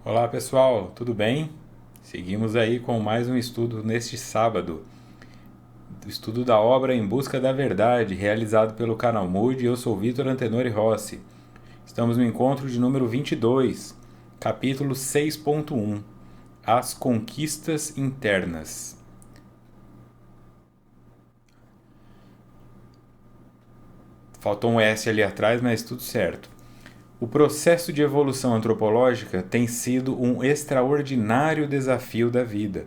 Olá pessoal, tudo bem? Seguimos aí com mais um estudo neste sábado. O estudo da obra Em Busca da Verdade, realizado pelo canal Mood, e eu sou Vitor Antenori Rossi. Estamos no encontro de número 22, capítulo 6.1, As Conquistas Internas. Faltou um S ali atrás, mas tudo certo. O processo de evolução antropológica tem sido um extraordinário desafio da vida.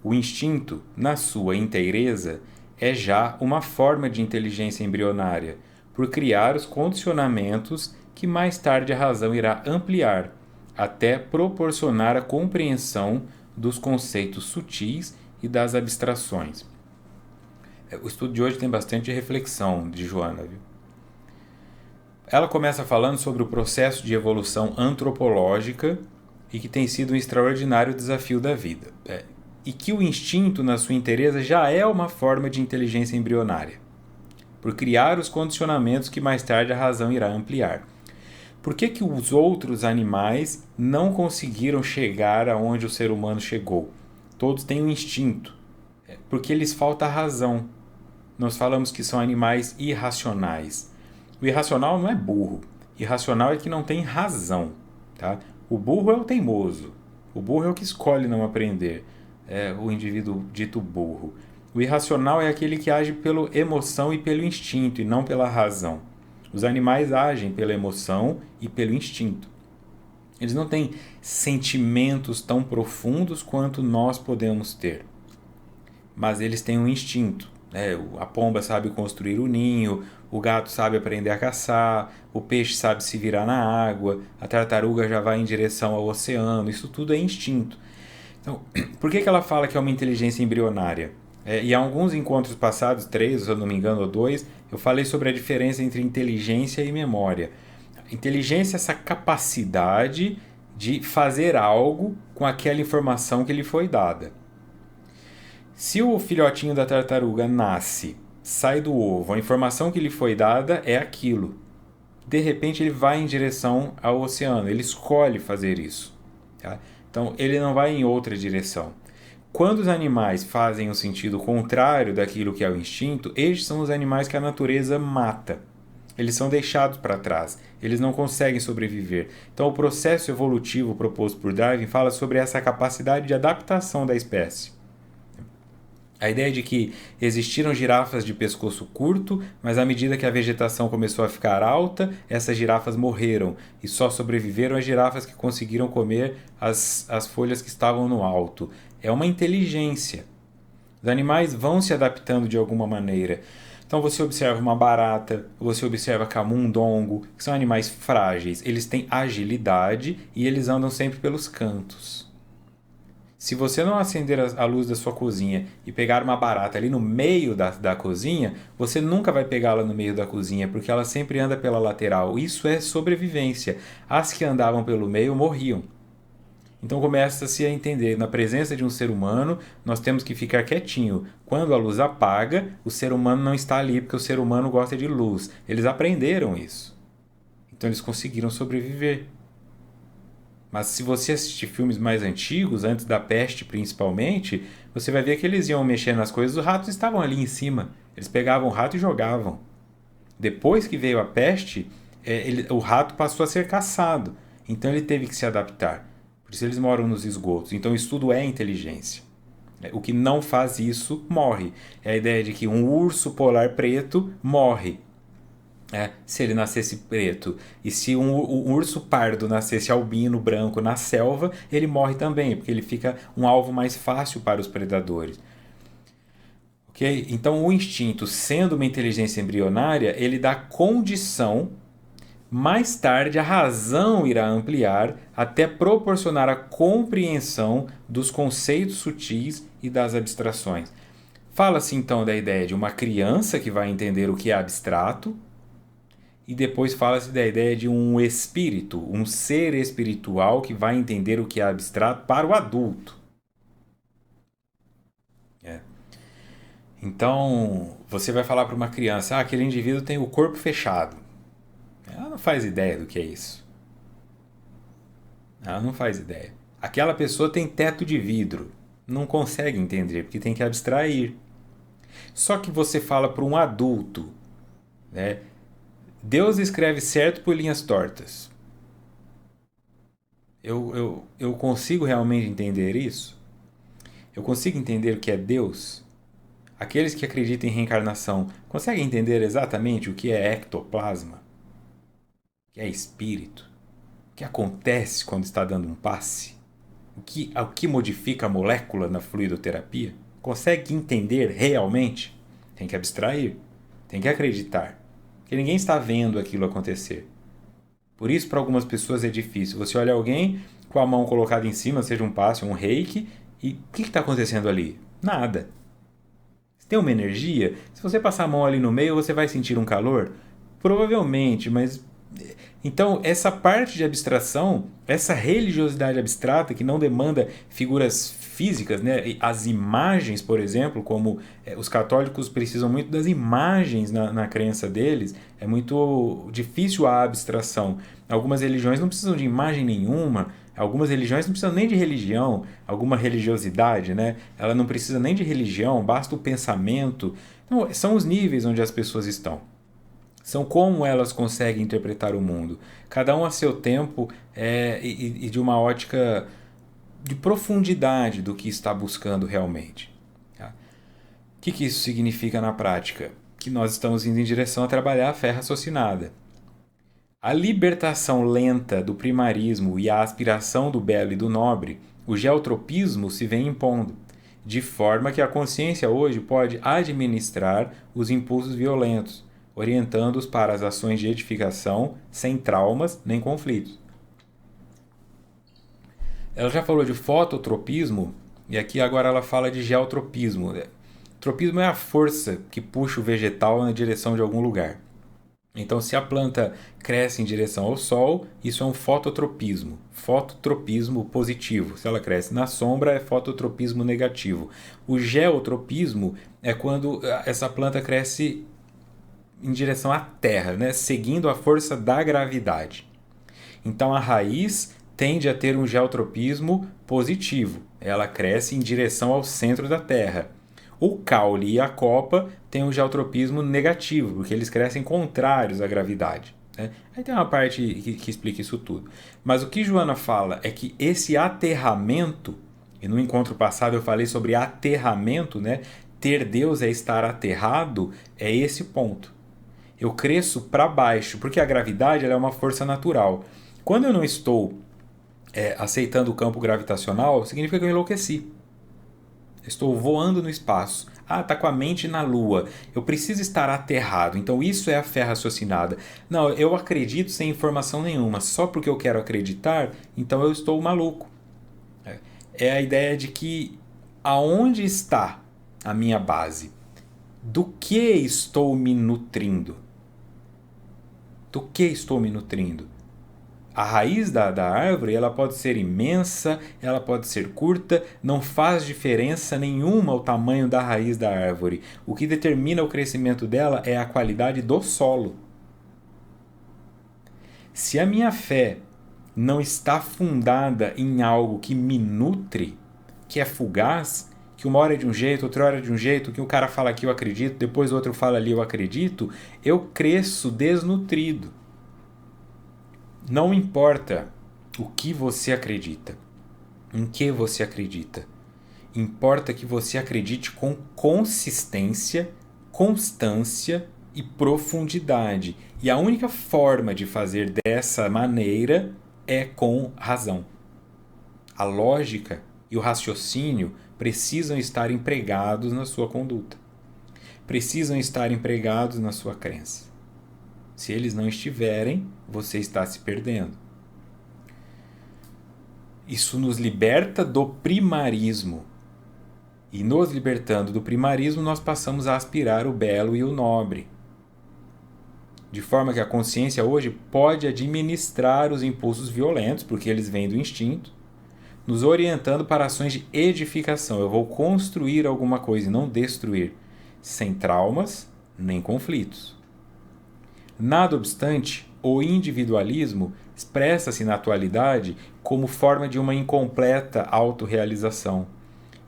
O instinto, na sua inteireza, é já uma forma de inteligência embrionária, por criar os condicionamentos que mais tarde a razão irá ampliar, até proporcionar a compreensão dos conceitos sutis e das abstrações. O estudo de hoje tem bastante reflexão de Joana, viu? Ela começa falando sobre o processo de evolução antropológica e que tem sido um extraordinário desafio da vida. E que o instinto, na sua inteireza, já é uma forma de inteligência embrionária, por criar os condicionamentos que mais tarde a razão irá ampliar. Por que os outros animais não conseguiram chegar aonde o ser humano chegou? Todos têm um instinto. Porque lhes falta a razão. Nós falamos que são animais irracionais. O irracional não é burro. Irracional é que não tem razão. Tá? O burro é o teimoso. O burro é o que escolhe não aprender. É o indivíduo dito burro. O irracional é aquele que age pela emoção e pelo instinto, e não pela razão. Os animais agem pela emoção e pelo instinto. Eles não têm sentimentos tão profundos quanto nós podemos ter, mas eles têm um instinto. A pomba sabe construir o ninho, o gato sabe aprender a caçar, o peixe sabe se virar na água, a tartaruga já vai em direção ao oceano. Isso tudo é instinto. Então, por que ela fala que é uma inteligência embrionária? E há alguns encontros passados, três, se eu não me engano, ou dois, eu falei sobre a diferença entre inteligência e memória. Inteligência é essa capacidade de fazer algo com aquela informação que lhe foi dada. Se o filhotinho da tartaruga nasce, sai do ovo, a informação que lhe foi dada é aquilo. De repente ele vai em direção ao oceano, ele escolhe fazer isso. Tá? Então ele não vai em outra direção. Quando os animais fazem o sentido contrário daquilo que é o instinto, estes são os animais que a natureza mata. Eles são deixados para trás, eles não conseguem sobreviver. Então o processo evolutivo proposto por Darwin fala sobre essa capacidade de adaptação da espécie. A ideia de que existiram girafas de pescoço curto, mas à medida que a vegetação começou a ficar alta, essas girafas morreram e só sobreviveram as girafas que conseguiram comer as folhas que estavam no alto. É uma inteligência. Os animais vão se adaptando de alguma maneira. Então você observa uma barata, você observa camundongo, que são animais frágeis. Eles têm agilidade e eles andam sempre pelos cantos. Se você não acender a luz da sua cozinha e pegar uma barata ali no meio da cozinha, você nunca vai pegá-la no meio da cozinha, porque ela sempre anda pela lateral. Isso é sobrevivência. As que andavam pelo meio morriam. Então começa-se a entender, na presença de um ser humano, nós temos que ficar quietinho. Quando a luz apaga, o ser humano não está ali, porque o ser humano gosta de luz. Eles aprenderam isso. Então eles conseguiram sobreviver. Mas se você assistir filmes mais antigos, antes da peste principalmente, você vai ver que eles iam mexer nas coisas, os ratos estavam ali em cima. Eles pegavam o rato e jogavam. Depois que veio a peste, o rato passou a ser caçado. Então ele teve que se adaptar. Por isso eles moram nos esgotos. Então isso tudo é inteligência. O que não faz isso morre. É a ideia de que um urso polar preto morre. Se ele nascesse preto. E se um urso pardo nascesse albino, branco na selva, ele morre também, porque ele fica um alvo mais fácil para os predadores. Ok? Então, o instinto, sendo uma inteligência embrionária, ele dá condição. Mais tarde, a razão irá ampliar até proporcionar a compreensão dos conceitos sutis e das abstrações. Fala-se então da ideia de uma criança que vai entender o que é abstrato, e depois fala-se da ideia de um espírito, um ser espiritual que vai entender o que é abstrato para o adulto. É. Então, você vai falar para uma criança: aquele indivíduo tem o corpo fechado. Ela não faz ideia do que é isso. Ela não faz ideia. Aquela pessoa tem teto de vidro. Não consegue entender, porque tem que abstrair. Só que você fala para um adulto, né? Deus escreve certo por linhas tortas. Eu consigo realmente entender isso? Eu consigo entender o que é Deus? Aqueles que acreditam em reencarnação conseguem entender exatamente o que é ectoplasma? O que é espírito? O que acontece quando está dando um passe? O que modifica a molécula na fluidoterapia? Consegue entender realmente? Tem que abstrair, tem que acreditar, porque ninguém está vendo aquilo acontecer. Por isso, para algumas pessoas é difícil. Você olha alguém com a mão colocada em cima, seja um passe, um reiki, e o que está acontecendo ali? Nada. Tem uma energia? Se você passar a mão ali no meio, você vai sentir um calor? Provavelmente, mas então, essa parte de abstração, essa religiosidade abstrata que não demanda figuras físicas, né? As imagens, por exemplo, como os católicos precisam muito das imagens na crença deles, é muito difícil a abstração. Algumas religiões não precisam de imagem nenhuma, algumas religiões não precisam nem de religião, alguma religiosidade, né? Ela não precisa nem de religião, basta o pensamento. Então, são os níveis onde as pessoas estão. São como elas conseguem interpretar o mundo. Cada um a seu tempo e de uma ótica de profundidade do que está buscando realmente. Tá? O que isso significa na prática? Que nós estamos indo em direção a trabalhar a fé raciocinada. A libertação lenta do primarismo e a aspiração do belo e do nobre, o geotropismo se vem impondo, de forma que a consciência hoje pode administrar os impulsos violentos, orientando-os para as ações de edificação sem traumas nem conflitos. Ela já falou de fototropismo e aqui agora ela fala de geotropismo. Tropismo é a força que puxa o vegetal na direção de algum lugar. Então, se a planta cresce em direção ao sol, isso é um fototropismo. Fototropismo positivo. Se ela cresce na sombra, é fototropismo negativo. O geotropismo é quando essa planta cresce em direção à Terra, né? Seguindo a força da gravidade. Então, a raiz tende a ter um geotropismo positivo. Ela cresce em direção ao centro da Terra. O caule e a copa têm um geotropismo negativo, porque eles crescem contrários à gravidade. Né? Aí tem uma parte que explica isso tudo. Mas o que Joana fala é que esse aterramento, e no encontro passado eu falei sobre aterramento, né? Ter Deus é estar aterrado, é esse ponto. Eu cresço para baixo, porque a gravidade ela é uma força natural. Quando eu não estou aceitando o campo gravitacional, significa que eu enlouqueci. Estou voando no espaço. Ah, está com a mente na Lua. Eu preciso estar aterrado. Então isso é a fé raciocinada. Não, eu acredito sem informação nenhuma. Só porque eu quero acreditar, então eu estou maluco. É a ideia de que aonde está a minha base? Do que estou me nutrindo? Do que estou me nutrindo? A raiz da árvore ela pode ser imensa, ela pode ser curta, não faz diferença nenhuma o tamanho da raiz da árvore. O que determina o crescimento dela é a qualidade do solo. Se a minha fé não está fundada em algo que me nutre, que é fugaz, que uma hora é de um jeito, outra hora é de um jeito, que o cara fala aqui eu acredito, depois o outro fala ali eu acredito, eu cresço desnutrido. Não importa o que você acredita, em que você acredita. Importa que você acredite com consistência, constância e profundidade. E a única forma de fazer dessa maneira é com razão. A lógica e o raciocínio precisam estar empregados na sua conduta. Precisam estar empregados na sua crença. Se eles não estiverem, você está se perdendo. Isso nos liberta do primarismo. E nos libertando do primarismo, nós passamos a aspirar o belo e o nobre. De forma que a consciência hoje pode administrar os impulsos violentos, porque eles vêm do instinto, nos orientando para ações de edificação. Eu vou construir alguma coisa e não destruir, sem traumas nem conflitos. Nada obstante, o individualismo expressa-se na atualidade como forma de uma incompleta autorrealização,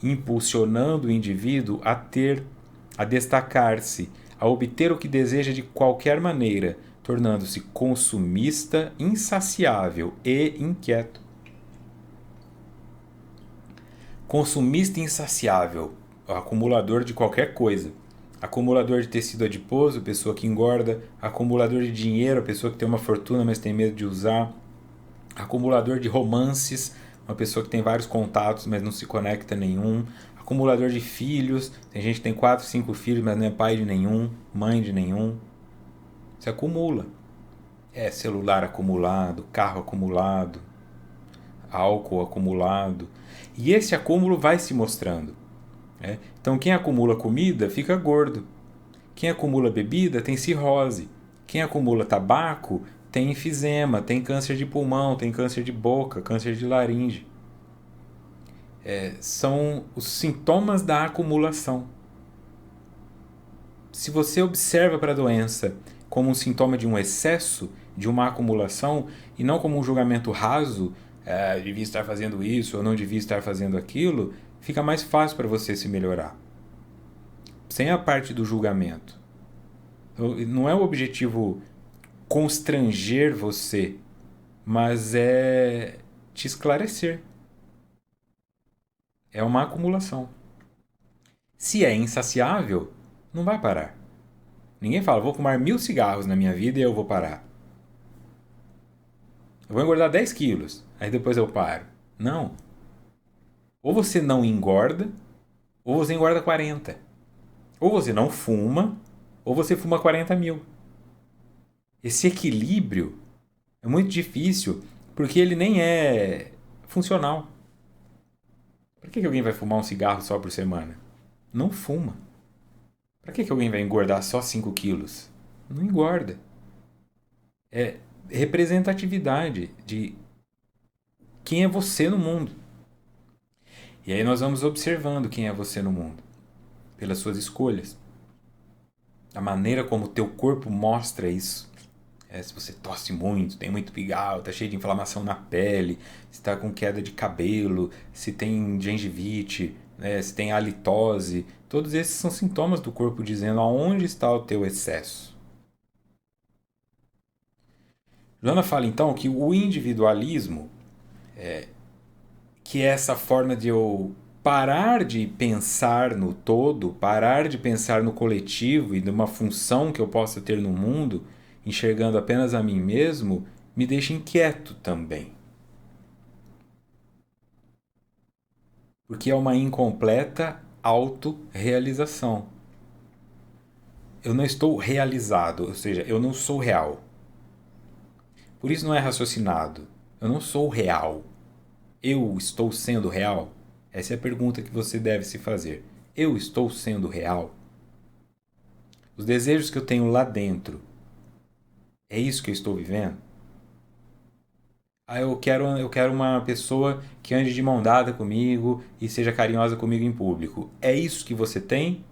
impulsionando o indivíduo a destacar-se, a obter o que deseja de qualquer maneira, tornando-se consumista, insaciável e inquieto. Consumista insaciável, acumulador de qualquer coisa. Acumulador de tecido adiposo, pessoa que engorda. Acumulador de dinheiro, pessoa que tem uma fortuna, mas tem medo de usar. Acumulador de romances, uma pessoa que tem vários contatos, mas não se conecta a nenhum. Acumulador de filhos, tem gente que tem 4, 5 filhos, mas não é pai de nenhum, mãe de nenhum. Se acumula. É celular acumulado, carro acumulado, álcool acumulado. E esse acúmulo vai se mostrando. Né? Então, quem acumula comida fica gordo. Quem acumula bebida tem cirrose. Quem acumula tabaco tem enfisema, tem câncer de pulmão, tem câncer de boca, câncer de laringe. São os sintomas da acumulação. Se você observa para a doença como um sintoma de um excesso, de uma acumulação, e não como um julgamento raso, devia estar fazendo isso ou não devia estar fazendo aquilo, fica mais fácil para você se melhorar. Sem a parte do julgamento. Não é o objetivo constranger você, mas é te esclarecer. É uma acumulação. Se é insaciável, não vai parar. Ninguém fala, vou fumar 1000 cigarros na minha vida e eu vou parar. Eu vou engordar 10 quilos, aí depois eu paro. Não. Ou você não engorda, ou você engorda 40. Ou você não fuma, ou você fuma 40.000. Esse equilíbrio é muito difícil, porque ele nem é funcional. Para que alguém vai fumar um cigarro só por semana? Não fuma. Para que alguém vai engordar só 5 quilos? Não engorda. É representatividade de quem é você no mundo. E aí nós vamos observando quem é você no mundo. Pelas suas escolhas. A maneira como o teu corpo mostra isso. Se você tosse muito, tem muito pigarro, está cheio de inflamação na pele, se está com queda de cabelo, se tem gengivite, né, se tem halitose. Todos esses são sintomas do corpo dizendo aonde está o teu excesso. Joana fala então que o individualismo, que é essa forma de eu parar de pensar no todo, parar de pensar no coletivo e numa função que eu possa ter no mundo, enxergando apenas a mim mesmo, me deixa inquieto também. Porque é uma incompleta autorrealização. Eu não estou realizado, ou seja, eu não sou real. Por isso não é raciocinado. Eu não sou real. Eu estou sendo real? Essa é a pergunta que você deve se fazer. Eu estou sendo real? Os desejos que eu tenho lá dentro, é isso que eu estou vivendo? Eu quero uma pessoa que ande de mão dada comigo e seja carinhosa comigo em público. É isso que você tem?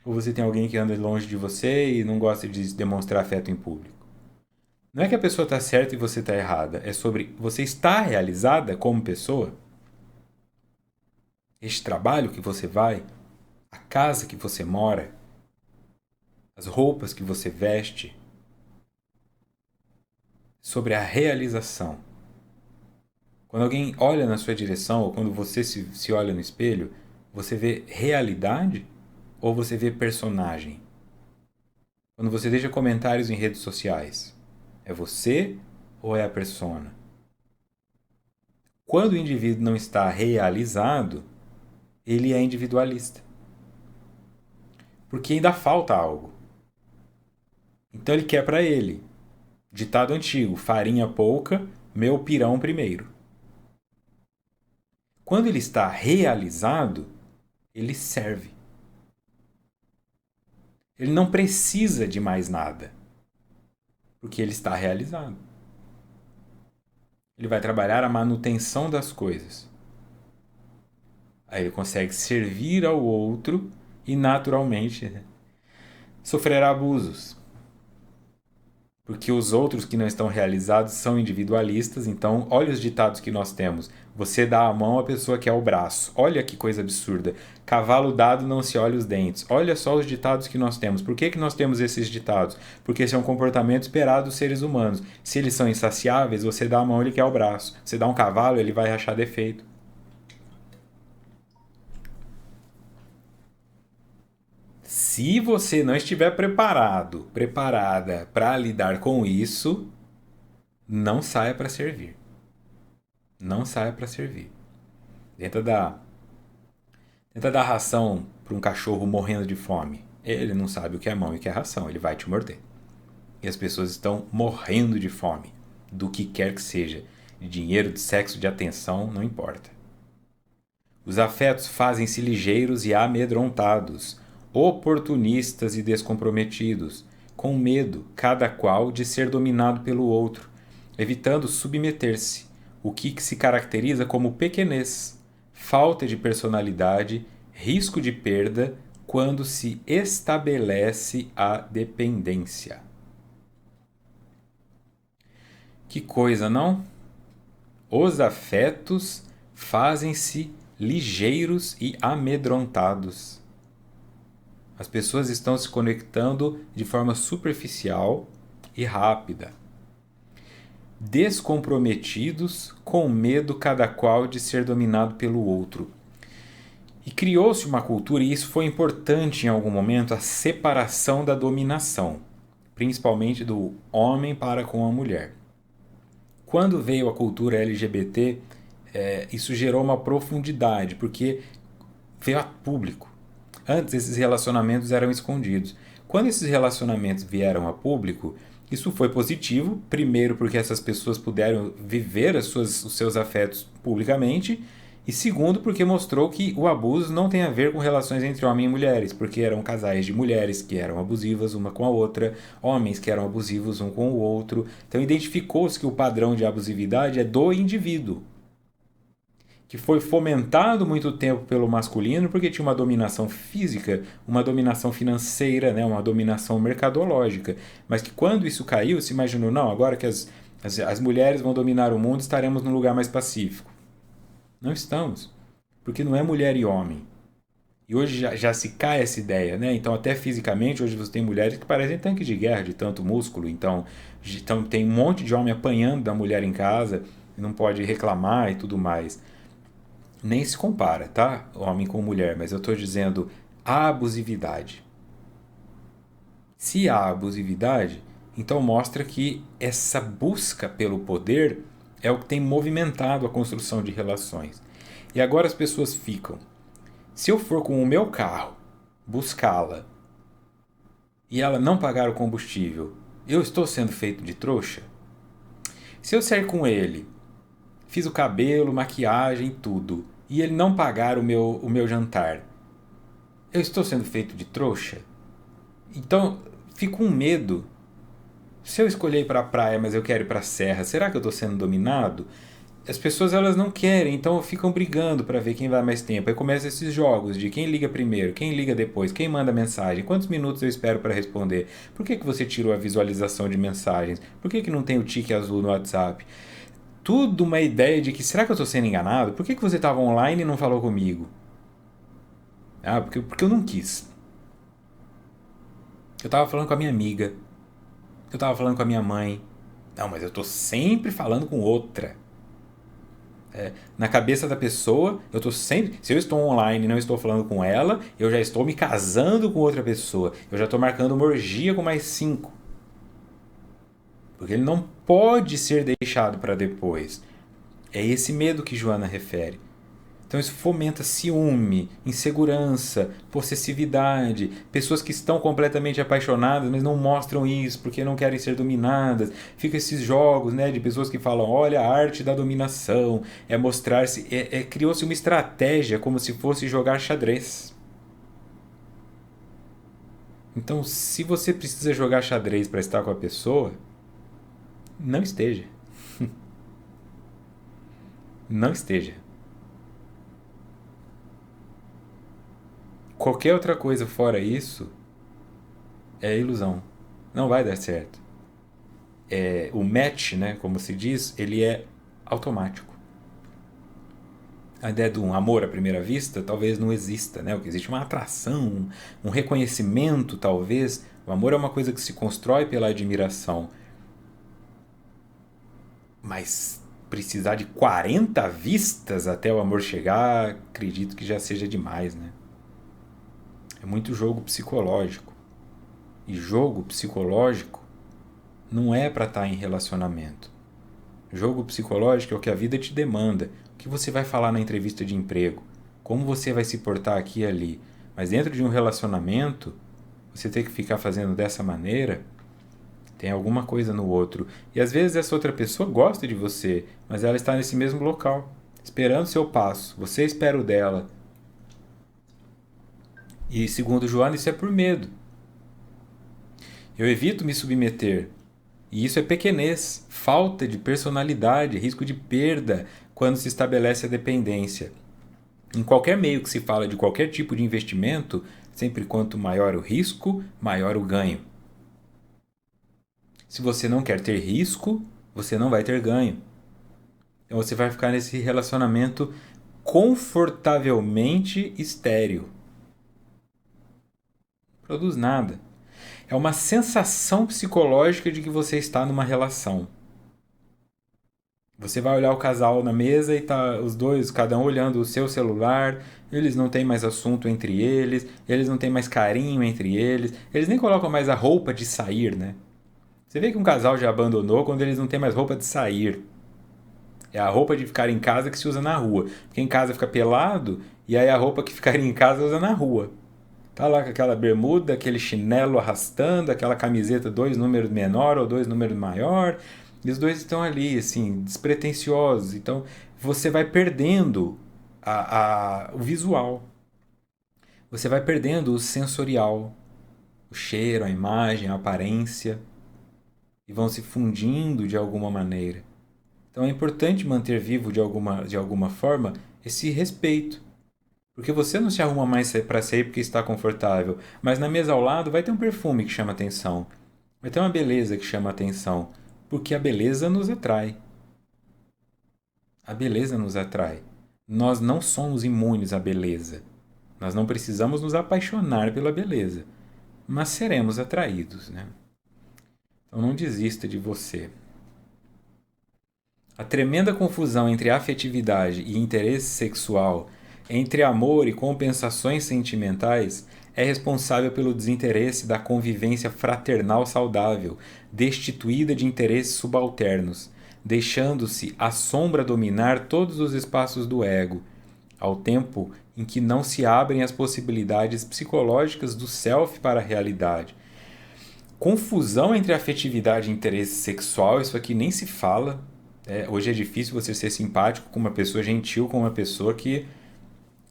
Ou você tem alguém que anda longe de você e não gosta de demonstrar afeto em público? Não é que a pessoa está certa e você está errada. É sobre você está realizada como pessoa? Este trabalho que você vai, a casa que você mora, as roupas que você veste, sobre a realização. Quando alguém olha na sua direção, ou quando você se olha no espelho, você vê realidade ou você vê personagem? Quando você deixa comentários em redes sociais, é você ou é a persona? Quando o indivíduo não está realizado, ele é individualista. Porque ainda falta algo. Então ele quer para ele. Ditado antigo, farinha pouca, meu pirão primeiro. Quando ele está realizado, ele serve. Ele não precisa de mais nada, porque ele está realizado. Ele vai trabalhar a manutenção das coisas. Aí ele consegue servir ao outro e naturalmente sofrerá abusos. porque os outros que não estão realizados são individualistas. Então, olha os ditados que nós temos. Você dá a mão à pessoa que é o braço. Olha que coisa absurda. Cavalo dado não se olha os dentes. Olha só os ditados que nós temos. Por que nós temos esses ditados? Porque esse é um comportamento esperado dos seres humanos. Se eles são insaciáveis, você dá a mão, ele quer o braço. Você dá um cavalo, ele vai rachar defeito. Se você não estiver preparado, preparada para lidar com isso, não saia para servir. Não saia para servir. Tenta dar, tenta dar ração para um cachorro morrendo de fome. Ele não sabe o que é mão e o que é ração, ele vai te morder. E as pessoas estão morrendo de fome, do que quer que seja, de dinheiro, de sexo, de atenção, não importa. Os afetos fazem-se ligeiros e amedrontados, oportunistas e descomprometidos, com medo, cada qual, de ser dominado pelo outro, evitando submeter-se, o que se caracteriza como pequenez, falta de personalidade, risco de perda, quando se estabelece a dependência. Que coisa, não? Os afetos fazem-se ligeiros e amedrontados. As pessoas estão se conectando de forma superficial e rápida. Descomprometidos, com medo cada qual de ser dominado pelo outro. E criou-se uma cultura, e isso foi importante em algum momento, a separação da dominação, principalmente do homem para com a mulher. Quando veio a cultura LGBT, isso gerou uma profundidade, porque veio a público. Antes, esses relacionamentos eram escondidos. Quando esses relacionamentos vieram a público, isso foi positivo, primeiro porque essas pessoas puderam viver os seus afetos publicamente, e segundo porque mostrou que o abuso não tem a ver com relações entre homens e mulheres, porque eram casais de mulheres que eram abusivas uma com a outra, homens que eram abusivos um com o outro. Então identificou-se que o padrão de abusividade é do indivíduo, que foi fomentado muito tempo pelo masculino porque tinha uma dominação física, uma dominação financeira, né, uma dominação mercadológica. Mas que quando isso caiu, se imaginou, não, agora que as mulheres vão dominar o mundo, estaremos num lugar mais pacífico. Não estamos, porque não é mulher e homem. E hoje já se cai essa ideia, né? Então, até fisicamente, hoje você tem mulheres que parecem tanques de guerra, de tanto músculo. Então tem um monte de homem apanhando da mulher em casa, não pode reclamar e tudo mais. Nem se compara, tá? Homem com mulher, mas eu estou dizendo a abusividade. Se há abusividade, então mostra que essa busca pelo poder é o que tem movimentado a construção de relações. E agora as pessoas ficam. Se eu for com o meu carro buscá-la e ela não pagar o combustível, eu estou sendo feito de trouxa? Se eu sair com ele, fiz o cabelo, maquiagem, tudo, e ele não pagar o meu jantar, eu estou sendo feito de trouxa? Então, fico com medo. Se eu escolher ir para a praia, mas eu quero ir para a serra, será que eu estou sendo dominado? As pessoas elas não querem, então ficam brigando para ver quem vai mais tempo. Aí começam esses jogos de quem liga primeiro, quem liga depois, quem manda mensagem, quantos minutos eu espero para responder. Por que você tirou a visualização de mensagens? Por que não tem o tique azul no WhatsApp? Tudo uma ideia de que, será que eu estou sendo enganado? Por que você estava online e não falou comigo? Ah, porque eu não quis. Eu estava falando com a minha amiga. Eu estava falando com a minha mãe. Não, mas eu estou sempre falando com outra. Na cabeça da pessoa, eu estou sempre. Se eu estou online e não estou falando com ela, eu já estou me casando com outra pessoa. Eu já estou marcando uma orgia com mais 5. Porque ele não pode ser deixado para depois. É esse medo que Joana refere. Então isso fomenta ciúme, insegurança, possessividade, pessoas que estão completamente apaixonadas, mas não mostram isso porque não querem ser dominadas. Fica esses jogos, né, de pessoas que falam, olha a arte da dominação, é mostrar-se, criou-se uma estratégia como se fosse jogar xadrez. Então, se você precisa jogar xadrez para estar com a pessoa, não esteja. Não esteja. Qualquer outra coisa fora isso é ilusão. Não vai dar certo. o match, né, como se diz, ele é automático. A ideia de um amor à primeira vista talvez não exista, né? O que existe é uma atração, um reconhecimento, talvez. O amor é uma coisa que se constrói pela admiração. Mas precisar de 40 vistas até o amor chegar, acredito que já seja demais, né? É muito jogo psicológico. E jogo psicológico não é para estar em relacionamento. Jogo psicológico é o que a vida te demanda. O que você vai falar na entrevista de emprego? Como você vai se portar aqui e ali? Mas dentro de um relacionamento, você tem que ficar fazendo dessa maneira, tem alguma coisa no outro. E às vezes essa outra pessoa gosta de você, mas ela está nesse mesmo local, esperando o seu passo. Você espera o dela. E segundo Joana, isso é por medo. Eu evito me submeter. E isso é pequenez, falta de personalidade, risco de perda quando se estabelece a dependência. Em qualquer meio que se fala de qualquer tipo de investimento, sempre quanto maior o risco, maior o ganho. Se você não quer ter risco, você não vai ter ganho. Então você vai ficar nesse relacionamento confortavelmente estéril. Não produz nada. É uma sensação psicológica de que você está numa relação. Você vai olhar o casal na mesa e tá os dois, cada um olhando o seu celular, eles não têm mais assunto entre eles não têm mais carinho entre eles nem colocam mais a roupa de sair, né? Você vê que um casal já abandonou quando eles não têm mais roupa de sair. É a roupa de ficar em casa que se usa na rua. Porque em casa fica pelado e aí a roupa que ficaria em casa usa na rua. Tá lá com aquela bermuda, aquele chinelo arrastando, aquela camiseta 2 números menor ou 2 números maior. E os dois estão ali, assim, despretensiosos. Então você vai perdendo o visual. Você vai perdendo o sensorial. O cheiro, a imagem, a aparência. E vão se fundindo de alguma maneira. Então é importante manter vivo de alguma forma esse respeito. Porque você não se arruma mais para sair porque está confortável, mas na mesa ao lado vai ter um perfume que chama atenção. Vai ter uma beleza que chama atenção. Porque a beleza nos atrai. A beleza nos atrai. Nós não somos imunes à beleza. Nós não precisamos nos apaixonar pela beleza. Mas seremos atraídos, né? Então não desista de você. A tremenda confusão entre afetividade e interesse sexual, entre amor e compensações sentimentais, é responsável pelo desinteresse da convivência fraternal saudável, destituída de interesses subalternos, deixando-se a sombra dominar todos os espaços do ego, ao tempo em que não se abrem as possibilidades psicológicas do self para a realidade. Confusão entre afetividade e interesse sexual, isso aqui nem se fala. Hoje é difícil você ser simpático com uma pessoa gentil, com uma pessoa que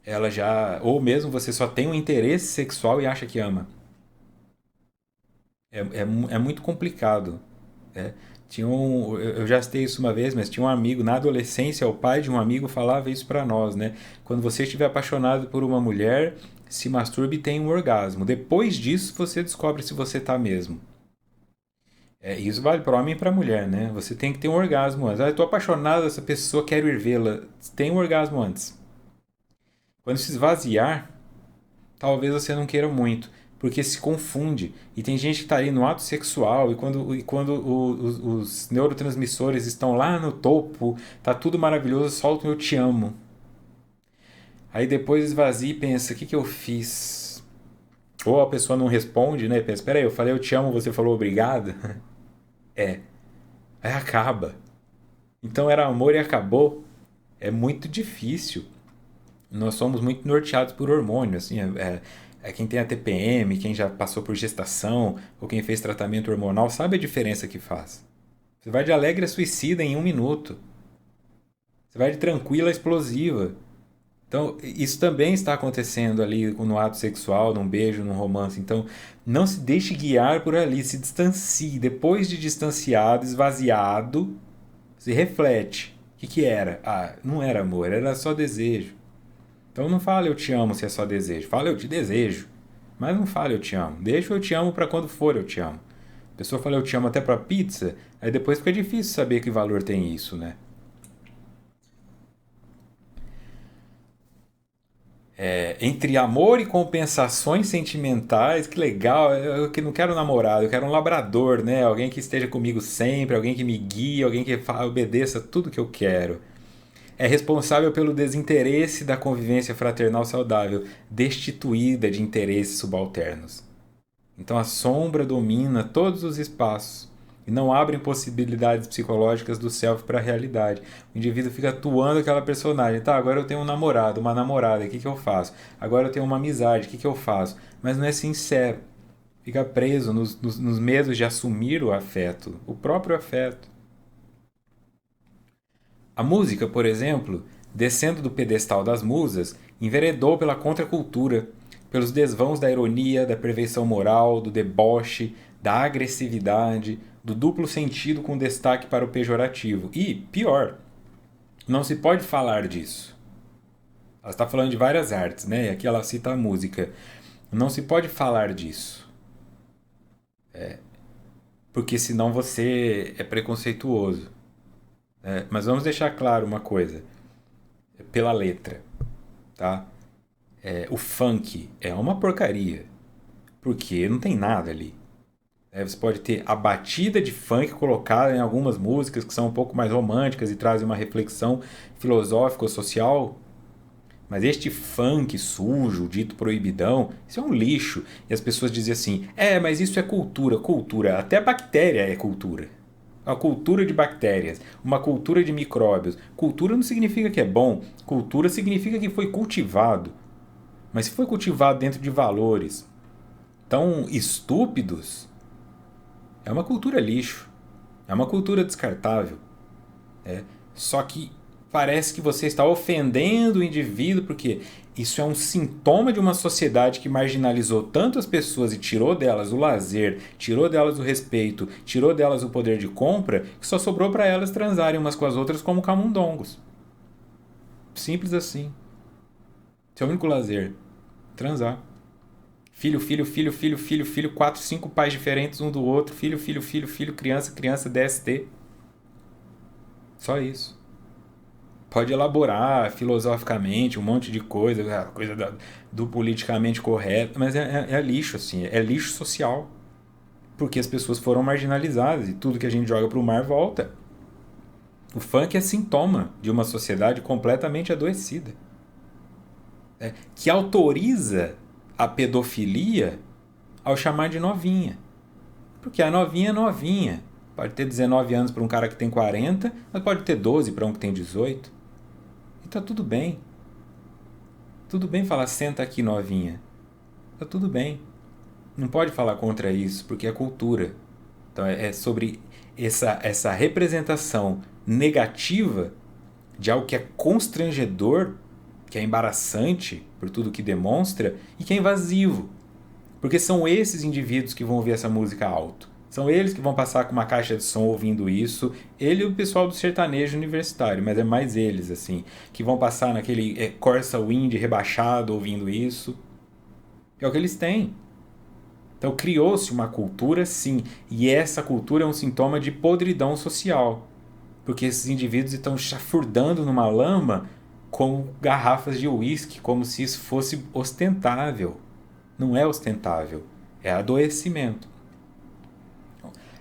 ela já. Ou mesmo você só tem um interesse sexual e acha que ama. É muito complicado. Né? Eu já citei isso uma vez, mas tinha um amigo, na adolescência, o pai de um amigo falava isso pra nós, né? Quando você estiver apaixonado por uma mulher, se masturbe e tenha um orgasmo. Depois disso, você descobre se você tá mesmo. Isso vale para homem e para mulher, né? Você tem que ter um orgasmo antes. Eu tô apaixonado dessa pessoa, quero ir vê-la. Tem um orgasmo antes. Quando se esvaziar, talvez você não queira muito, porque se confunde. E tem gente que está ali no ato sexual e quando os neurotransmissores estão lá no topo, tá tudo maravilhoso, solta um eu te amo. Aí depois esvazia e pensa, o que eu fiz? Ou a pessoa não responde, né? Pensa, peraí, eu falei eu te amo, você falou obrigado? É. Aí acaba. Então era amor e acabou. É muito difícil. Nós somos muito norteados por hormônio, assim, quem tem a TPM, quem já passou por gestação ou quem fez tratamento hormonal sabe a diferença que faz. Você vai de alegre a suicida em 1 minuto. Você vai de tranquila a explosiva. Então, isso também está acontecendo ali no ato sexual, num beijo, num romance. Então, não se deixe guiar por ali, se distancie. Depois de distanciado, esvaziado, se reflete. O que era? Ah, não era amor, era só desejo. Então não fale eu te amo se é só desejo. Fale eu te desejo. Mas não fale eu te amo. Deixa eu te amo para quando for eu te amo. pessoa fala eu te amo até pra pizza, aí depois fica difícil saber que valor tem isso, né? Entre amor e compensações sentimentais, que legal. Eu que não quero um namorado, eu quero um labrador, né? Alguém que esteja comigo sempre, alguém que me guie, alguém que obedeça tudo que eu quero. É responsável pelo desinteresse da convivência fraternal saudável, destituída de interesses subalternos. Então a sombra domina todos os espaços e não abrem possibilidades psicológicas do self para a realidade. O indivíduo fica atuando aquela personagem. Tá, agora eu tenho um namorado, uma namorada, o que, que eu faço? Agora eu tenho uma amizade, o que, que eu faço? Mas não é sincero. Fica preso nos medos de assumir o afeto, o próprio afeto. A música, por exemplo, descendo do pedestal das musas, enveredou pela contracultura, pelos desvãos da ironia, da perversão moral, do deboche, da agressividade, do duplo sentido com destaque para o pejorativo. E, pior, não se pode falar disso. Ela está falando de várias artes, né? E aqui ela cita a música. Não se pode falar disso, porque senão você é preconceituoso. Né? Mas vamos deixar claro uma coisa, pela letra, tá? O funk é uma porcaria, porque não tem nada ali. Você pode ter a batida de funk colocada em algumas músicas que são um pouco mais românticas e trazem uma reflexão filosófica ou social, mas este funk sujo, dito proibidão, isso é um lixo. E as pessoas dizem assim: mas isso é cultura. Cultura, até bactéria é cultura. Uma cultura de bactérias, uma cultura de micróbios. Cultura não significa que é bom, cultura significa que foi cultivado. Mas se foi cultivado dentro de valores tão estúpidos, é uma cultura lixo. É uma cultura descartável. Né? Só que parece que você está ofendendo o indivíduo porque isso é um sintoma de uma sociedade que marginalizou tanto as pessoas e tirou delas o lazer, tirou delas o respeito, tirou delas o poder de compra, que só sobrou para elas transarem umas com as outras como camundongos. Simples assim. Esse é o único lazer. Transar. Filho, filho, filho, filho, filho, filho, quatro, cinco pais diferentes um do outro. Filho, filho, filho, filho, criança, criança, DST. Só isso. Pode elaborar filosoficamente um monte de coisa, coisa do politicamente correto, mas é lixo, assim, é lixo social. Porque as pessoas foram marginalizadas e tudo que a gente joga pro mar volta. O funk é sintoma de uma sociedade completamente adoecida. Que autoriza a pedofilia ao chamar de novinha. Porque a novinha é novinha. Pode ter 19 anos para um cara que tem 40, mas pode ter 12 para um que tem 18. E tá tudo bem. Tudo bem falar senta aqui novinha. Tá tudo bem. Não pode falar contra isso, porque é cultura. Então é sobre essa representação negativa de algo que é constrangedor, que é embaraçante por tudo que demonstra e que é invasivo. Porque são esses indivíduos que vão ouvir essa música alto. São eles que vão passar com uma caixa de som ouvindo isso. Ele e o pessoal do sertanejo universitário, mas é mais eles, assim, que vão passar naquele Corsa Wind rebaixado ouvindo isso. É o que eles têm. Então criou-se uma cultura, sim, e essa cultura é um sintoma de podridão social. Porque esses indivíduos estão chafurdando numa lama com garrafas de uísque, como se isso fosse ostentável. Não é ostentável, é adoecimento.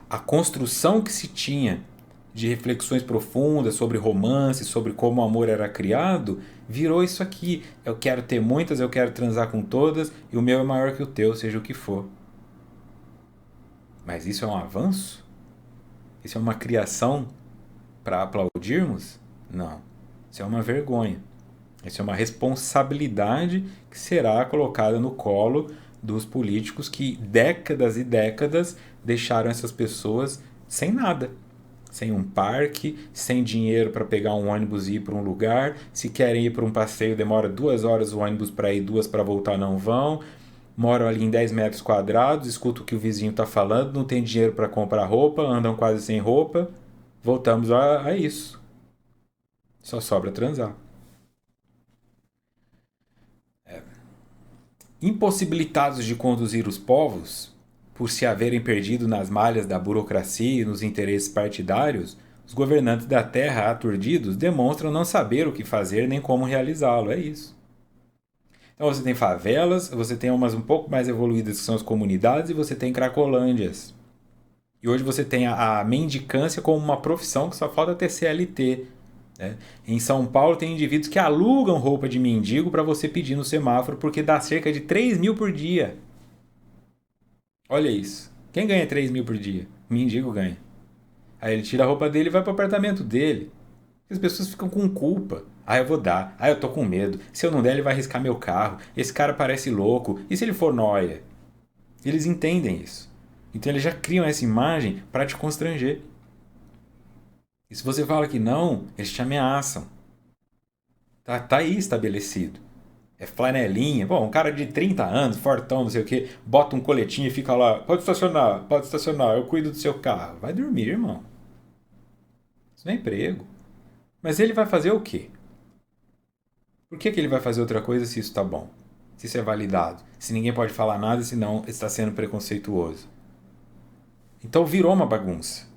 A construção que se tinha de reflexões profundas sobre romance, sobre como o amor era criado, virou isso aqui. Eu quero ter muitas, eu quero transar com todas, e o meu é maior que o teu, seja o que for. Mas isso é um avanço? Isso é uma criação para aplaudirmos? Não. Isso é uma vergonha. Isso é uma responsabilidade que será colocada no colo dos políticos que décadas e décadas deixaram essas pessoas sem nada. Sem um parque, sem dinheiro para pegar um ônibus e ir para um lugar. Se querem ir para um passeio, demora 2 horas o ônibus para ir, 2 para voltar, não vão. Moram ali em 10 metros quadrados, escutam o que o vizinho está falando, não tem dinheiro para comprar roupa, andam quase sem roupa. Voltamos a isso. Só sobra transar. Impossibilitados de conduzir os povos, por se haverem perdido nas malhas da burocracia e nos interesses partidários, os governantes da terra, aturdidos, demonstram não saber o que fazer nem como realizá-lo. É isso. Então você tem favelas, você tem umas um pouco mais evoluídas que são as comunidades e você tem cracolândias. E hoje você tem a mendicância como uma profissão que só falta ter CLT. Né? Em São Paulo tem indivíduos que alugam roupa de mendigo para você pedir no semáforo porque dá cerca de 3 mil por dia. Olha isso. Quem ganha 3 mil por dia? O mendigo ganha. Aí ele tira a roupa dele e vai pro apartamento dele. As pessoas ficam com culpa. Ah, eu vou dar. Ah, eu tô com medo. Se eu não der, ele vai riscar meu carro. Esse cara parece louco. E se ele for nóia? Eles entendem isso. Então eles já criam essa imagem para te constranger. E se você fala que não, eles te ameaçam. Tá aí estabelecido. É flanelinha. Bom, um cara de 30 anos, fortão, não sei o quê, bota um coletinho e fica lá. Pode estacionar, eu cuido do seu carro. Vai dormir, irmão. Isso não é emprego. Mas ele vai fazer o quê? Por que ele vai fazer outra coisa se isso está bom? Se isso é validado? Se ninguém pode falar nada, senão está sendo preconceituoso. Então virou uma bagunça.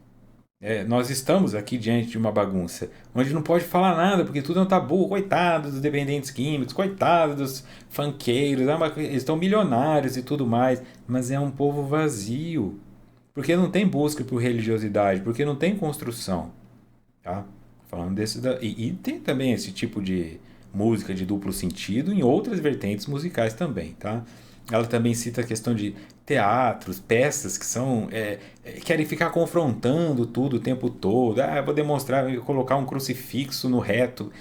Nós estamos aqui diante de uma bagunça, onde não pode falar nada, porque tudo é um tabu. Coitado dos dependentes químicos, coitado dos funkeiros, eles estão milionários e tudo mais, mas é um povo vazio, porque não tem busca por religiosidade, porque não tem construção. Tá? Falando desse e tem também esse tipo de música de duplo sentido em outras vertentes musicais também, tá? Ela também cita a questão de teatros, peças que são querem ficar confrontando tudo o tempo todo. Ah, eu vou demonstrar, vou colocar um crucifixo no reto.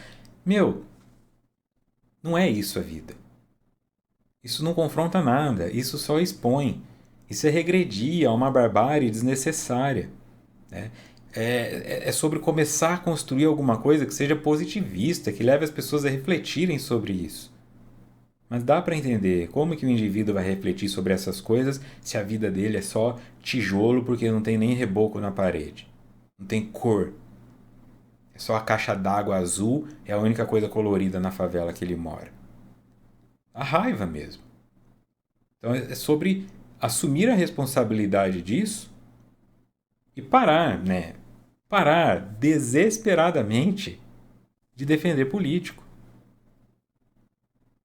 Meu, não é isso a vida. Isso não confronta nada, isso só expõe. Isso é regredir a uma barbárie desnecessária, né? É sobre começar a construir alguma coisa que seja positivista, que leve as pessoas a refletirem sobre isso. Mas dá para entender como que o indivíduo vai refletir sobre essas coisas se a vida dele é só tijolo porque não tem nem reboco na parede. Não tem cor. É só a caixa d'água azul, é a única coisa colorida na favela que ele mora. A raiva mesmo. Então é sobre assumir a responsabilidade disso e parar, né? Parar desesperadamente de defender político.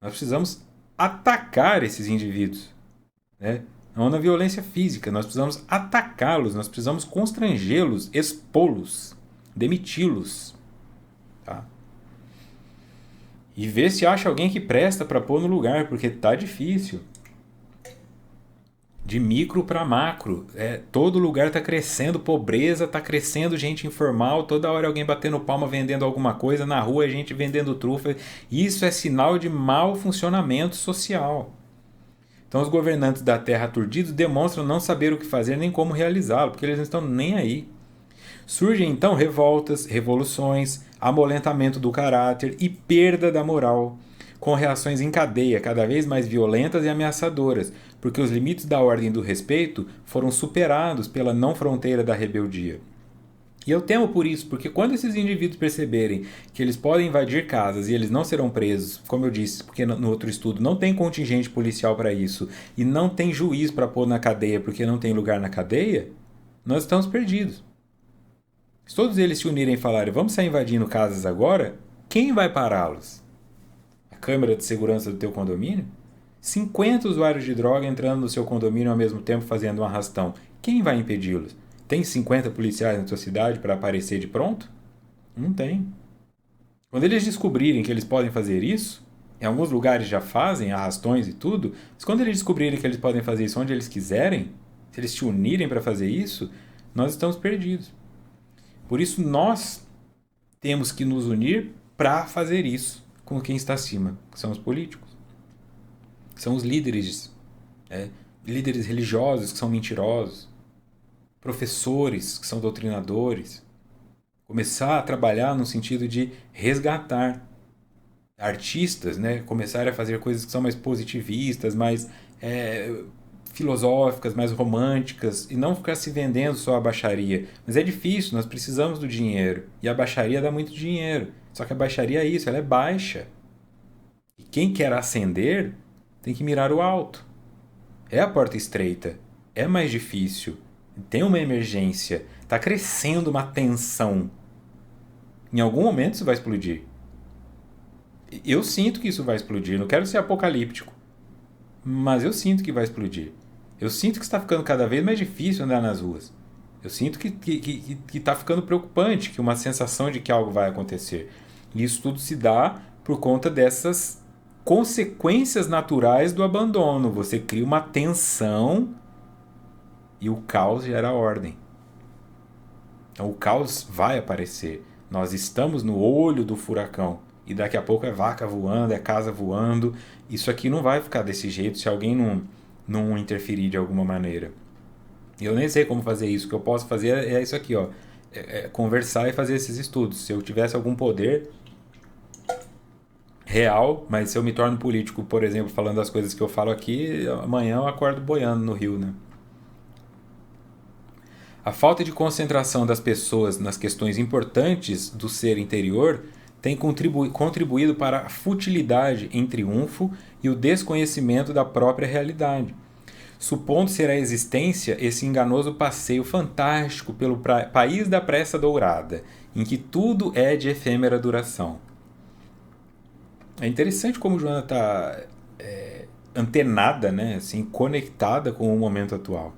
Nós precisamos atacar esses indivíduos, né? Não na violência física, nós precisamos atacá-los, nós precisamos constrangê-los, expô-los, demiti-los, tá? E ver se acha alguém que presta para pôr no lugar, porque tá difícil. De micro para macro, todo lugar está crescendo pobreza, está crescendo gente informal, toda hora alguém batendo palma vendendo alguma coisa, na rua gente vendendo trufa. Isso é sinal de mau funcionamento social. Então os governantes da terra aturdidos demonstram não saber o que fazer nem como realizá-lo, porque eles não estão nem aí. Surgem então revoltas, revoluções, amolentamento do caráter e perda da moral, com reações em cadeia cada vez mais violentas e ameaçadoras, porque os limites da ordem do respeito foram superados pela não fronteira da rebeldia. E eu temo por isso, porque quando esses indivíduos perceberem que eles podem invadir casas e eles não serão presos, como eu disse, porque no outro estudo não tem contingente policial para isso, e não tem juiz para pôr na cadeia porque não tem lugar na cadeia, nós estamos perdidos. Se todos eles se unirem e falarem, vamos sair invadindo casas agora, quem vai pará-los? A câmera de segurança do teu condomínio? 50 usuários de droga entrando no seu condomínio ao mesmo tempo fazendo um arrastão. Quem vai impedi-los? Tem 50 policiais na tua cidade para aparecer de pronto? Não tem. Quando eles descobrirem que eles podem fazer isso, em alguns lugares já fazem arrastões e tudo, mas quando eles descobrirem que eles podem fazer isso onde eles quiserem, se eles se unirem para fazer isso, nós estamos perdidos. Por isso nós temos que nos unir para fazer isso com quem está acima, que são os políticos. São os líderes, líderes religiosos que são mentirosos, professores que são doutrinadores. Começar a trabalhar no sentido de resgatar artistas, né? Começar a fazer coisas que são mais positivistas, mais filosóficas, mais românticas, e não ficar se vendendo só a baixaria. Mas é difícil, nós precisamos do dinheiro. E a baixaria dá muito dinheiro. Só que a baixaria é isso, ela é baixa. E quem quer ascender tem que mirar o alto. É a porta estreita. é mais difícil, tem uma emergência, está crescendo uma tensão. Em algum momento isso vai explodir. Eu sinto que isso vai explodir. Não quero ser apocalíptico, mas eu sinto que vai explodir. Eu sinto que está ficando cada vez mais difícil andar nas ruas. Eu sinto que está ficando preocupante, que uma sensação de que algo vai acontecer. E isso tudo se dá por conta dessas consequências naturais do abandono. Você cria uma tensão e o caos gera ordem. Então o caos vai aparecer. Nós estamos no olho do furacão. E daqui a pouco é vaca voando, é casa voando. Isso aqui não vai ficar desse jeito se alguém não interferir de alguma maneira. Eu nem sei como fazer isso. O que eu posso fazer é isso aqui, ó. Conversar e fazer esses estudos. Se eu tivesse algum poder real, mas se eu me torno político, por exemplo, falando as coisas que eu falo aqui, amanhã eu acordo boiando no Rio, né? A falta de concentração das pessoas nas questões importantes do ser interior tem contribuído para a futilidade em triunfo e o desconhecimento da própria realidade, supondo ser a existência esse enganoso passeio fantástico pelo país da pressa dourada, em que tudo é de efêmera duração. É interessante como Joana está antenada, né, assim, conectada com o momento atual.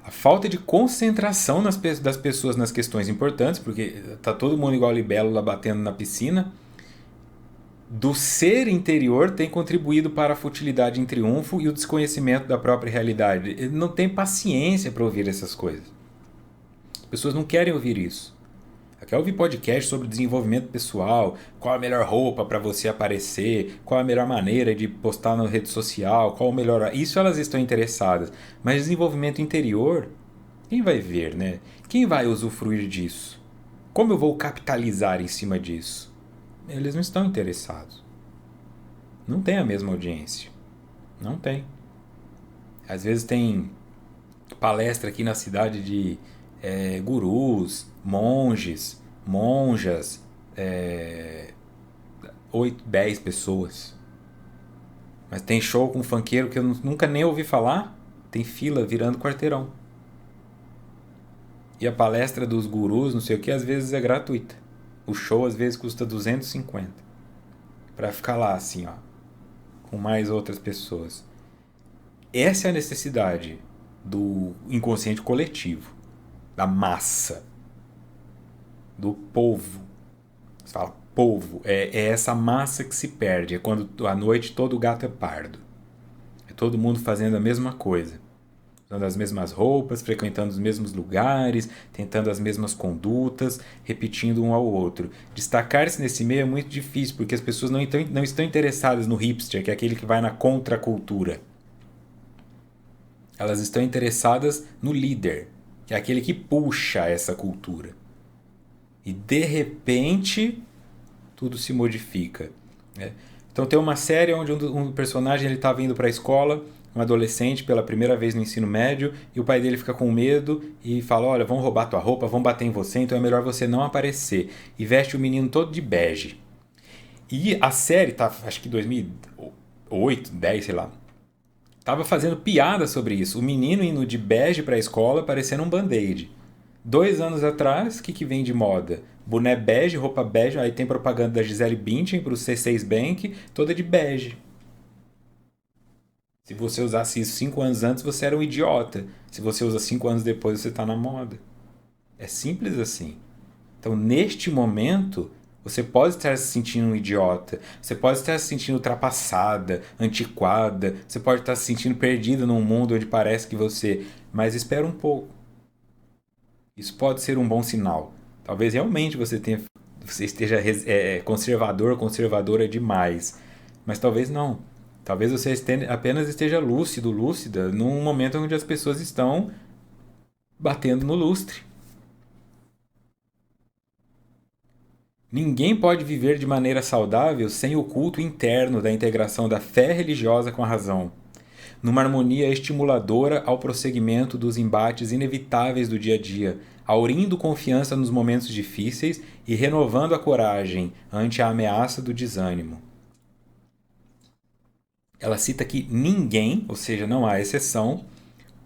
A falta de concentração das pessoas nas questões importantes, porque tá todo mundo igual libélula batendo na piscina, do ser interior tem contribuído para a futilidade em triunfo e o desconhecimento da própria realidade. Ele não tem paciência para ouvir essas coisas. As pessoas não querem ouvir isso. Quer ouvir podcast sobre desenvolvimento pessoal, qual a melhor roupa para você aparecer, qual a melhor maneira de postar na rede social, qual o melhor... Isso elas estão interessadas. Mas desenvolvimento interior, quem vai ver, né? Quem vai usufruir disso? Como eu vou capitalizar em cima disso? Eles não estão interessados. Não tem a mesma audiência. Não tem. Às vezes tem palestra aqui na cidade de gurus, monges, monjas, 8, 10 pessoas. Mas tem show com funkeiro que eu nunca nem ouvi falar. Tem fila virando quarteirão. E a palestra dos gurus, não sei o que, às vezes é gratuita. O show às vezes custa 250. Pra ficar lá assim, ó, com mais outras pessoas. Essa é a necessidade do inconsciente coletivo, da massa, do povo. Você fala povo, é essa massa que se perde. É quando à noite todo gato é pardo. É todo mundo fazendo a mesma coisa. Usando as mesmas roupas, frequentando os mesmos lugares, tentando as mesmas condutas, repetindo um ao outro. Destacar-se nesse meio é muito difícil, porque as pessoas não estão interessadas no hipster, que é aquele que vai na contracultura. Elas estão interessadas no líder, que é aquele que puxa essa cultura. E de repente, tudo se modifica. Né? Então tem uma série onde um personagem estava indo para a escola, um adolescente pela primeira vez no ensino médio, e o pai dele fica com medo e fala, olha, vão roubar tua roupa, vão bater em você, então é melhor você não aparecer. E veste o menino todo de bege. E a série, tá, acho que 2008, 10, sei lá, tava fazendo piada sobre isso. O menino indo de bege pra escola parecendo um band-aid. 2 anos atrás, o que vem de moda? Boné bege, roupa bege, aí tem propaganda da Gisele Bündchen pro C6 Bank, toda de bege. Se você usasse isso 5 anos antes, você era um idiota. Se você usa 5 anos depois, você está na moda. É simples assim. Então, neste momento, você pode estar se sentindo um idiota. Você pode estar se sentindo ultrapassada, antiquada. Você pode estar se sentindo perdida num mundo onde parece que você... Mas espera um pouco. Isso pode ser um bom sinal. Talvez realmente você esteja conservador, conservadora demais. Mas talvez não. Talvez você apenas esteja lúcido, lúcida, num momento onde as pessoas estão batendo no lustre. Ninguém pode viver de maneira saudável sem o culto interno da integração da fé religiosa com a razão, numa harmonia estimuladora ao prosseguimento dos embates inevitáveis do dia a dia, aurindo confiança nos momentos difíceis e renovando a coragem ante a ameaça do desânimo. Ela cita que ninguém, ou seja, não há exceção,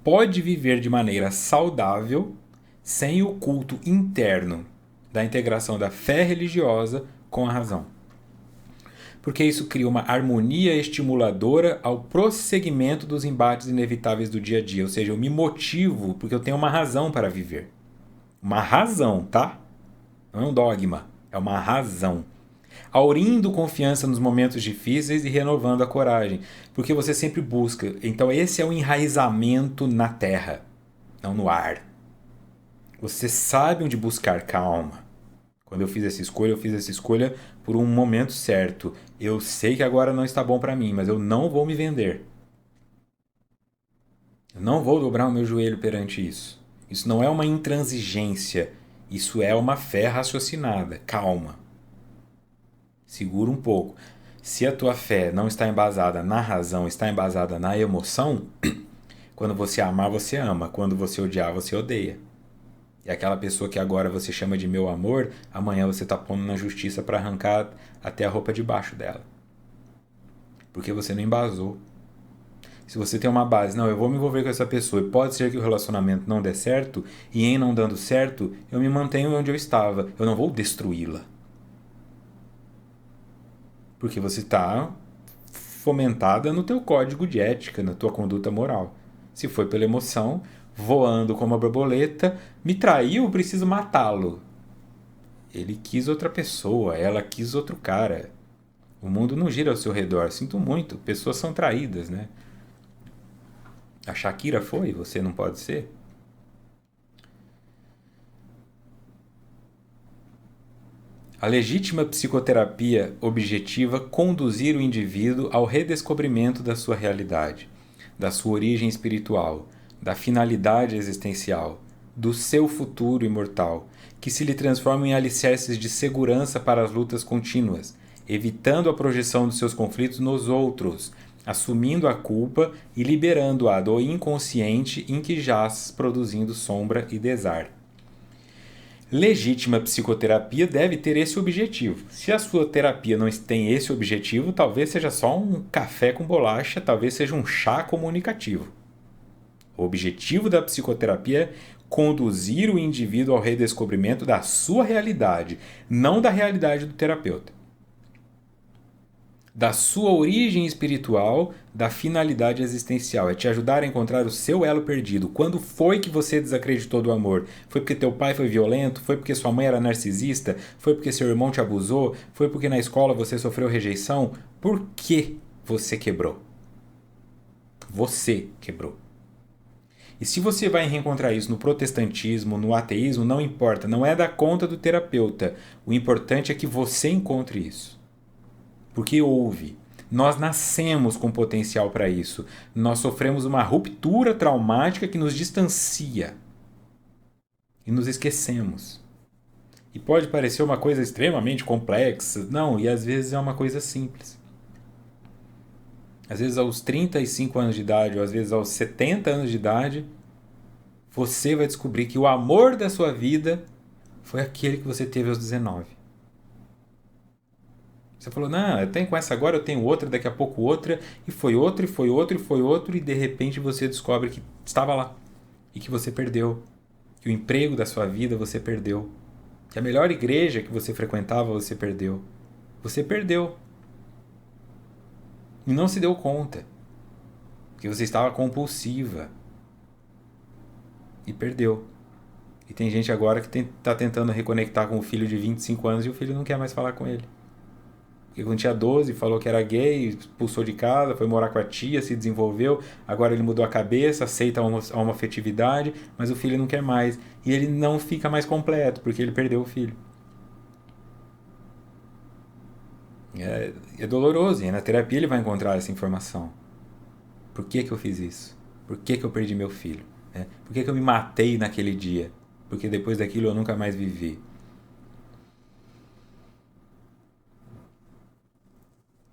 pode viver de maneira saudável sem o culto interno da integração da fé religiosa com a razão. Porque isso cria uma harmonia estimuladora ao prosseguimento dos embates inevitáveis do dia a dia. Ou seja, eu me motivo porque eu tenho uma razão para viver. Uma razão, tá? Não é um dogma, é uma razão. Aurindo confiança nos momentos difíceis e renovando a coragem. Porque você sempre busca. Então esse é o enraizamento na terra, não no ar. Você sabe onde buscar calma. Quando eu fiz essa escolha por um momento certo. Eu sei que agora não está bom para mim, mas eu não vou me vender. Eu não vou dobrar o meu joelho perante isso. Isso não é uma intransigência. Isso é uma fé raciocinada. Calma. Segura um pouco. Se a tua fé não está embasada na razão, está embasada na emoção, quando você amar, você ama. Quando você odiar, você odeia. E aquela pessoa que agora você chama de meu amor, amanhã você está pondo na justiça para arrancar até a roupa de baixo dela. Porque você não embasou. Se você tem uma base, não, eu vou me envolver com essa pessoa e pode ser que o relacionamento não dê certo, e em não dando certo, eu me mantenho onde eu estava. Eu não vou destruí-la. Porque você está fomentada no teu código de ética, na tua conduta moral. Se foi pela emoção, voando como uma borboleta, me traiu, preciso matá-lo. Ele quis outra pessoa, ela quis outro cara. O mundo não gira ao seu redor, sinto muito, pessoas são traídas, né? A Shakira foi, você não pode ser? A legítima psicoterapia objetiva conduzir o indivíduo ao redescobrimento da sua realidade, da sua origem espiritual, da finalidade existencial, do seu futuro imortal, que se lhe transformam em alicerces de segurança para as lutas contínuas, evitando a projeção dos seus conflitos nos outros, assumindo a culpa e liberando-a do inconsciente em que jaz, produzindo sombra e desar. Legítima psicoterapia deve ter esse objetivo. Se a sua terapia não tem esse objetivo, talvez seja só um café com bolacha, talvez seja um chá comunicativo. O objetivo da psicoterapia é conduzir o indivíduo ao redescobrimento da sua realidade, não da realidade do terapeuta. Da sua origem espiritual, da finalidade existencial. É te ajudar a encontrar o seu elo perdido. Quando foi que você desacreditou do amor? Foi porque teu pai foi violento? Foi porque sua mãe era narcisista? Foi porque seu irmão te abusou? Foi porque na escola você sofreu rejeição? Por que você quebrou? Você quebrou. E se você vai reencontrar isso no protestantismo, no ateísmo, não importa. Não é da conta do terapeuta. O importante é que você encontre isso. Porque houve. Nós nascemos com potencial para isso. Nós sofremos uma ruptura traumática que nos distancia. E nos esquecemos. E pode parecer uma coisa extremamente complexa. Não, e às vezes é uma coisa simples. Às vezes aos 35 anos de idade, ou às vezes aos 70 anos de idade, você vai descobrir que o amor da sua vida foi aquele que você teve aos 19. Você falou, não, eu tenho com essa agora, eu tenho outra, daqui a pouco outra, e foi outro, e foi outro, e foi outro, e de repente você descobre que estava lá, e que você perdeu, que o emprego da sua vida você perdeu, que a melhor igreja que você frequentava você perdeu. Você perdeu. E não se deu conta, porque você estava compulsiva, e perdeu. E tem gente agora que está tentando reconectar com o filho de 25 anos e o filho não quer mais falar com ele. Porque quando tinha 12, falou que era gay, expulsou de casa, foi morar com a tia, se desenvolveu, agora ele mudou a cabeça, aceita a homoafetividade, mas o filho não quer mais. E ele não fica mais completo, porque ele perdeu o filho. É doloroso, e na terapia ele vai encontrar essa informação. Por que eu fiz isso? Por que eu perdi meu filho? Por que eu me matei naquele dia? Porque depois daquilo eu nunca mais vivi.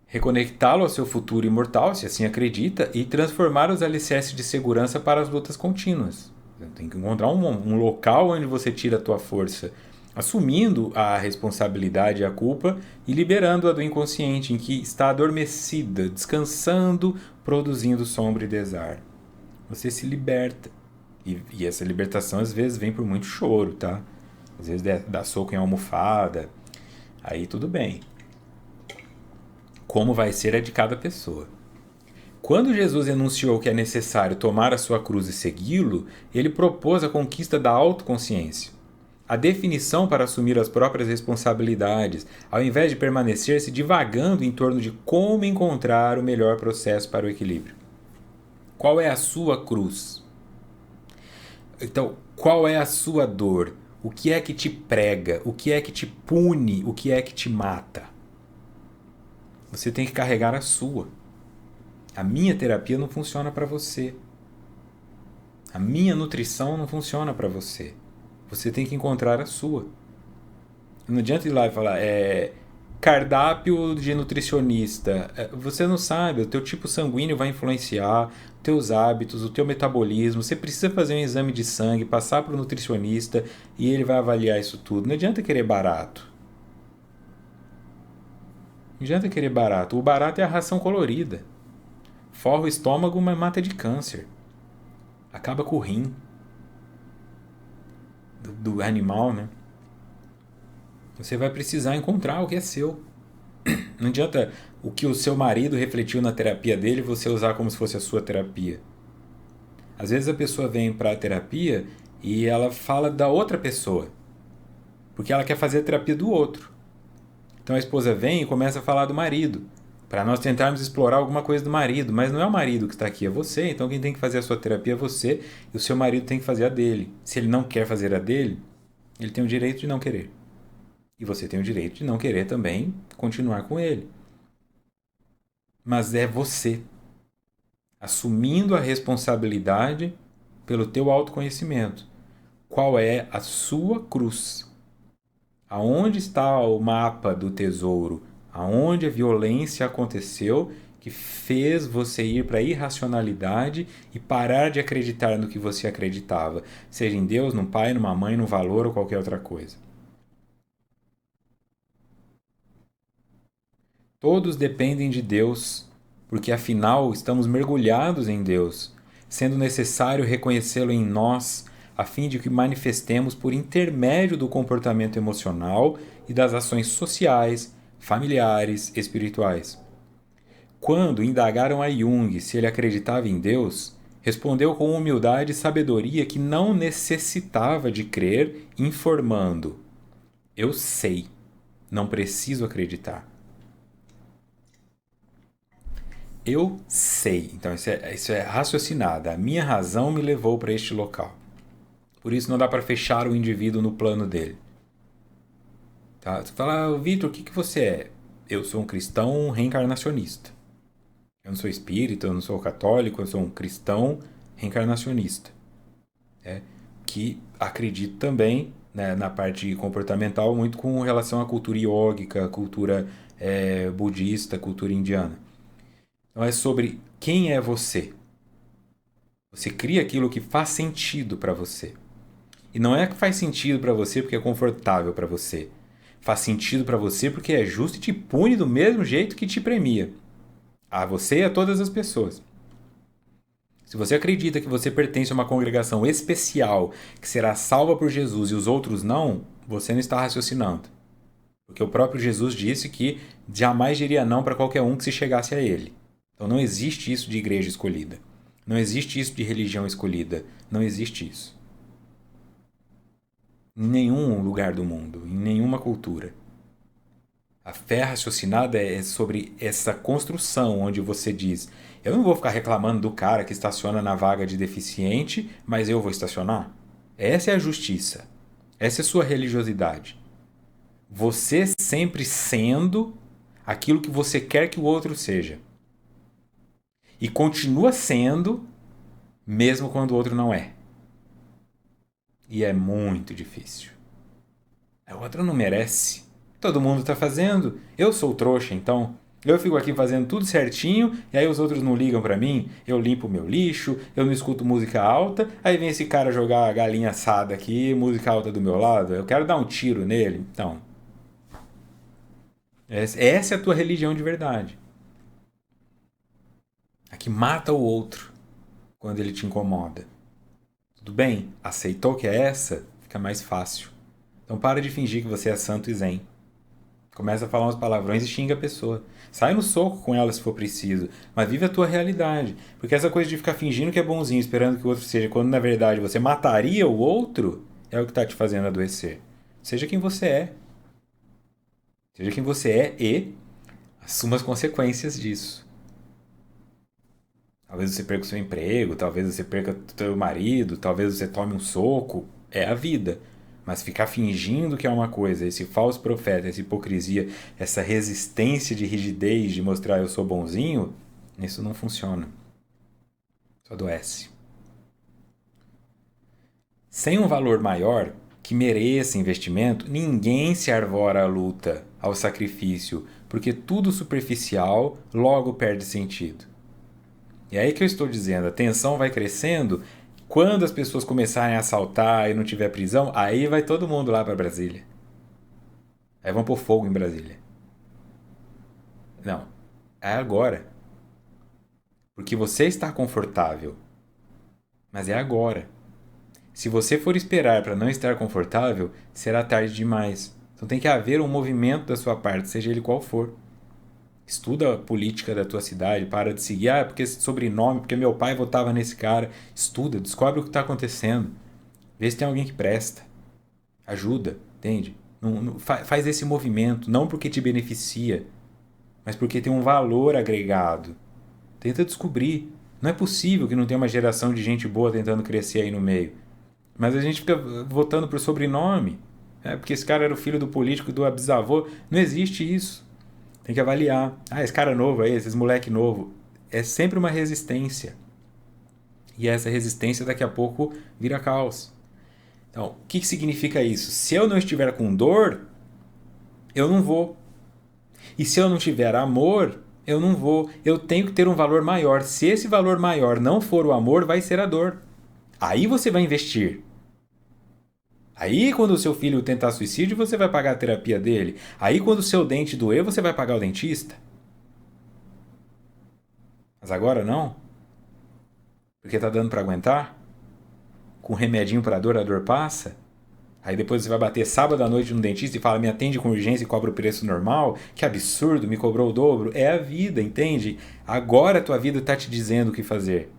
Reconectá-lo ao seu futuro imortal, se assim acredita, e transformar os alicerces de segurança para as lutas contínuas. Você tem que encontrar um local onde você tira a tua força, assumindo a responsabilidade e a culpa e liberando-a do inconsciente, em que está adormecida, descansando, produzindo sombra e desar. você se liberta. E essa libertação às vezes vem por muito choro, tá? Às vezes dá soco em almofada, aí tudo bem. Como vai ser é de cada pessoa. Quando Jesus enunciou que é necessário tomar a sua cruz e segui-lo, ele propôs a conquista da autoconsciência. A definição para assumir as próprias responsabilidades, ao invés de permanecer se divagando em torno de como encontrar o melhor processo para o equilíbrio. Qual é a sua cruz? Então, qual é a sua dor? O que é que te prega? O que é que te pune? O que é que te mata? Você tem que carregar a sua. A minha terapia não funciona para você. A minha nutrição não funciona para você. Você tem que encontrar a sua. Não adianta ir lá e falar, cardápio de nutricionista. Você não sabe, o teu tipo sanguíneo vai influenciar teus hábitos, o teu metabolismo. Você precisa fazer um exame de sangue, passar para o nutricionista e ele vai avaliar isso tudo. Não adianta querer barato. Não adianta querer barato. O barato é a ração colorida. Forra o estômago, mas mata de câncer. Acaba com o rim do animal, né? Você vai precisar encontrar o que é seu. Não adianta o que o seu marido refletiu na terapia dele você usar como se fosse a sua terapia. Às vezes a pessoa vem para a terapia e ela fala da outra pessoa, porque ela quer fazer a terapia do outro. Então a esposa vem e começa a falar do marido, para nós tentarmos explorar alguma coisa do marido, mas não é o marido que está aqui, é você. Então quem tem que fazer a sua terapia é você e o seu marido tem que fazer a dele. Se ele não quer fazer a dele, ele tem o direito de não querer. E você tem o direito de não querer também continuar com ele. Mas é você assumindo a responsabilidade pelo teu autoconhecimento. Qual é a sua cruz? Aonde está o mapa do tesouro? Aonde a violência aconteceu que fez você ir para a irracionalidade e parar de acreditar no que você acreditava, seja em Deus, num pai, numa mãe, num valor ou qualquer outra coisa. Todos dependem de Deus, porque afinal estamos mergulhados em Deus, sendo necessário reconhecê-lo em nós, a fim de que manifestemos por intermédio do comportamento emocional e das ações sociais, familiares, espirituais. Quando indagaram a Jung se ele acreditava em Deus, respondeu com humildade e sabedoria que não necessitava de crer, informando: Eu sei, não preciso acreditar. Eu sei. Então, isso é raciocinado. A minha razão me levou para este local. Por isso, não dá para fechar o indivíduo no plano dele. Tá? Você fala, Vitor, o que você é? Eu sou um cristão reencarnacionista. Eu não sou espírita, eu não sou católico, eu sou um cristão reencarnacionista. Né? Que acredito também, né, na parte comportamental muito com relação à cultura iógica, cultura budista, cultura indiana. Então é sobre quem é você. Você cria aquilo que faz sentido para você. E não é que faz sentido para você porque é confortável para você. Faz sentido para você porque é justo e te pune do mesmo jeito que te premia. A você e a todas as pessoas. Se você acredita que você pertence a uma congregação especial que será salva por Jesus e os outros não, você não está raciocinando. Porque o próprio Jesus disse que jamais diria não para qualquer um que se chegasse a ele. Então não existe isso de igreja escolhida. Não existe isso de religião escolhida. Não existe isso. Em nenhum lugar do mundo, em nenhuma cultura. A fé raciocinada é sobre essa construção onde você diz: eu não vou ficar reclamando do cara que estaciona na vaga de deficiente, mas eu vou estacionar. Essa é a justiça. Essa é a sua religiosidade. Você sempre sendo aquilo que você quer que o outro seja. E continua sendo, mesmo quando o outro não é. E é muito difícil. O outro não merece. Todo mundo está fazendo. Eu sou o trouxa, então. Eu fico aqui fazendo tudo certinho e aí os outros não ligam para mim. Eu limpo o meu lixo, eu não escuto música alta. Aí vem esse cara jogar a galinha assada aqui, música alta do meu lado. Eu quero dar um tiro nele. Então, essa é a tua religião de verdade. A que mata o outro quando ele te incomoda. Tudo bem, aceitou que é essa? Fica mais fácil. Então para de fingir que você é santo e zen. Começa a falar uns palavrões e xinga a pessoa. Sai no soco com ela se for preciso, mas vive a tua realidade. Porque essa coisa de ficar fingindo que é bonzinho, esperando que o outro seja, quando na verdade você mataria o outro, é o que está te fazendo adoecer. Seja quem você é. Seja quem você é e assuma as consequências disso. Talvez você perca o seu emprego, talvez você perca o seu marido, talvez você tome um soco. É a vida. Mas ficar fingindo que é uma coisa, esse falso profeta, essa hipocrisia, essa resistência de rigidez de mostrar eu sou bonzinho, isso não funciona. Só adoece. Sem um valor maior que mereça investimento, ninguém se arvora à luta, ao sacrifício, porque tudo superficial logo perde sentido. E é aí que eu estou dizendo, a tensão vai crescendo. Quando as pessoas começarem a assaltar e não tiver prisão, aí vai todo mundo lá para Brasília. Aí vão pôr fogo em Brasília. Não, é agora. Porque você está confortável. Mas é agora. Se você for esperar para não estar confortável, será tarde demais. Então tem que haver um movimento da sua parte, seja ele qual for. Estuda a política da tua cidade, para de seguir, porque esse sobrenome, porque meu pai votava nesse cara. Estuda, descobre o que está acontecendo. Vê se tem alguém que presta. Ajuda, entende? Faz esse movimento, não porque te beneficia, mas porque tem um valor agregado. Tenta descobrir. Não é possível que não tenha uma geração de gente boa tentando crescer aí no meio. Mas a gente fica votando por sobrenome. Porque esse cara era o filho do político do bisavô. Não existe isso. Tem que avaliar. Esse cara novo aí, esses moleque novo. É sempre uma resistência. E essa resistência daqui a pouco vira caos. Então, o que significa isso? Se eu não estiver com dor, eu não vou. E se eu não tiver amor, eu não vou. Eu tenho que ter um valor maior. Se esse valor maior não for o amor, vai ser a dor. Aí você vai investir. Aí, quando o seu filho tentar suicídio, você vai pagar a terapia dele. Aí, quando o seu dente doer, você vai pagar o dentista. Mas agora não? Porque tá dando para aguentar? Com um remedinho para dor, a dor passa? Aí depois você vai bater sábado à noite no dentista e fala, me atende com urgência e cobra o preço normal? Que absurdo, me cobrou o dobro. É a vida, entende? Agora a tua vida tá te dizendo o que fazer.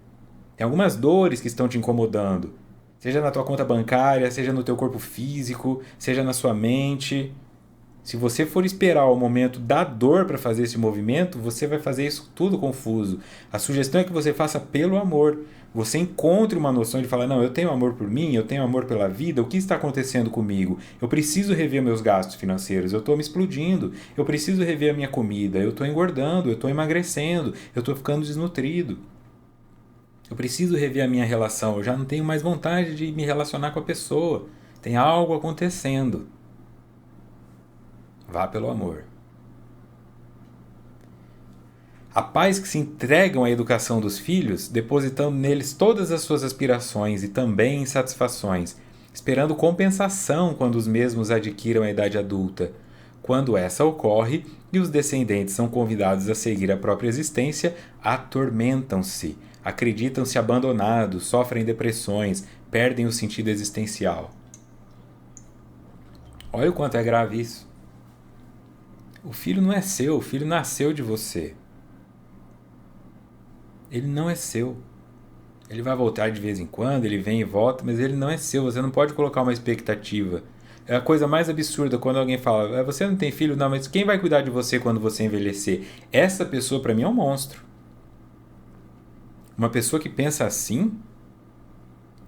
Tem algumas dores que estão te incomodando. Seja na tua conta bancária, seja no teu corpo físico, seja na sua mente. Se você for esperar o momento da dor para fazer esse movimento, você vai fazer isso tudo confuso. A sugestão é que você faça pelo amor. Você encontre uma noção de falar, não, eu tenho amor por mim, eu tenho amor pela vida, o que está acontecendo comigo? Eu preciso rever meus gastos financeiros, eu estou me explodindo, eu preciso rever a minha comida, eu estou engordando, eu estou emagrecendo, eu estou ficando desnutrido. Eu preciso rever a minha relação, eu já não tenho mais vontade de me relacionar com a pessoa. Tem algo acontecendo. Vá pelo amor. Há pais que se entregam à educação dos filhos, depositando neles todas as suas aspirações e também insatisfações, esperando compensação quando os mesmos adquiram a idade adulta. Quando essa ocorre e os descendentes são convidados a seguir a própria existência, atormentam-se, acreditam-se abandonados, sofrem depressões, perdem o sentido existencial. Olha o quanto é grave isso. O filho não é seu, o filho nasceu de você. Ele não é seu. Ele vai voltar de vez em quando, ele vem e volta, mas ele não é seu. Você não pode colocar uma expectativa. É a coisa mais absurda quando alguém fala, você não tem filho? Não, mas quem vai cuidar de você quando você envelhecer? Essa pessoa para mim é um monstro. Uma pessoa que pensa assim,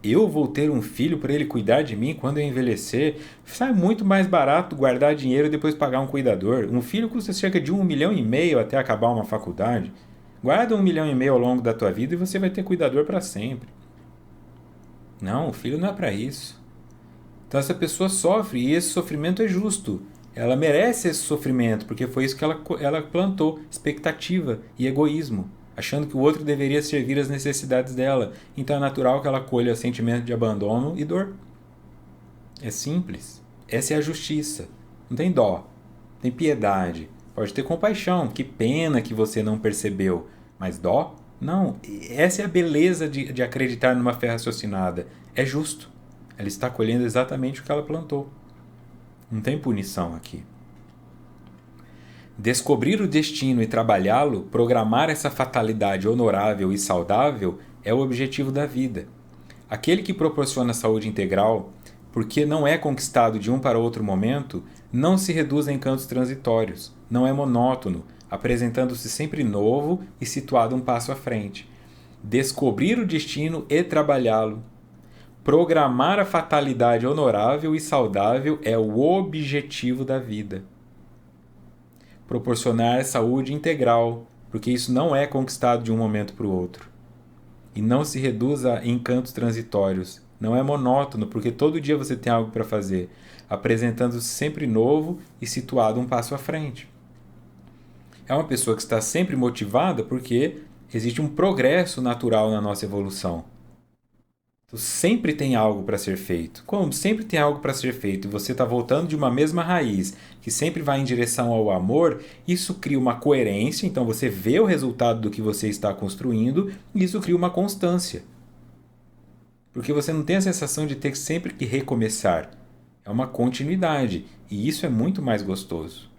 eu vou ter um filho para ele cuidar de mim quando eu envelhecer. Sai muito mais barato guardar dinheiro e depois pagar um cuidador. Um filho custa cerca de 1,5 milhão até acabar uma faculdade. Guarda 1,5 milhão ao longo da tua vida e você vai ter cuidador para sempre. Não, o filho não é para isso. Então essa pessoa sofre e esse sofrimento é justo. Ela merece esse sofrimento porque foi isso que ela plantou, expectativa e egoísmo, achando que o outro deveria servir às necessidades dela. Então é natural que ela colha sentimento de abandono e dor. É simples. Essa é a justiça. Não tem dó, tem piedade. Pode ter compaixão, que pena que você não percebeu, mas dó Não, essa é a beleza de acreditar numa fé raciocinada. É justo. Ela está colhendo exatamente o que ela plantou. Não tem punição aqui. Descobrir o destino e trabalhá-lo, programar essa fatalidade honorável e saudável, é o objetivo da vida. Aquele que proporciona saúde integral, porque não é conquistado de um para outro momento, não se reduz a encantos transitórios, não é monótono, apresentando-se sempre novo e situado um passo à frente. Descobrir o destino e trabalhá-lo. Programar a fatalidade honorável e saudável é o objetivo da vida. Proporcionar saúde integral, porque isso não é conquistado de um momento para o outro. E não se reduz a encantos transitórios. Não é monótono, porque todo dia você tem algo para fazer, apresentando-se sempre novo e situado um passo à frente. É uma pessoa que está sempre motivada porque existe um progresso natural na nossa evolução. Então, sempre tem algo para ser feito. Como sempre tem algo para ser feito e você está voltando de uma mesma raiz, que sempre vai em direção ao amor, isso cria uma coerência, então você vê o resultado do que você está construindo e isso cria uma constância. Porque você não tem a sensação de ter sempre que recomeçar. É uma continuidade e isso é muito mais gostoso.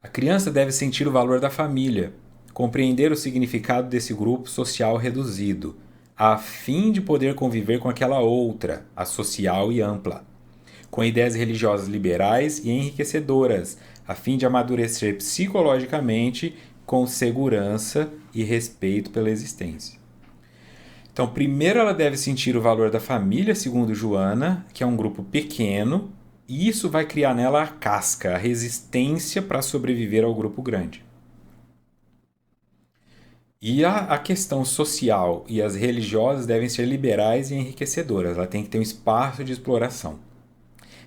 A criança deve sentir o valor da família, compreender o significado desse grupo social reduzido, a fim de poder conviver com aquela outra, a social e ampla, com ideias religiosas liberais e enriquecedoras, a fim de amadurecer psicologicamente com segurança e respeito pela existência. Então, primeiro ela deve sentir o valor da família, segundo Joana, que é um grupo pequeno, e isso vai criar nela a casca, a resistência para sobreviver ao grupo grande. E a questão social e as religiosas devem ser liberais e enriquecedoras. Ela tem que ter um espaço de exploração.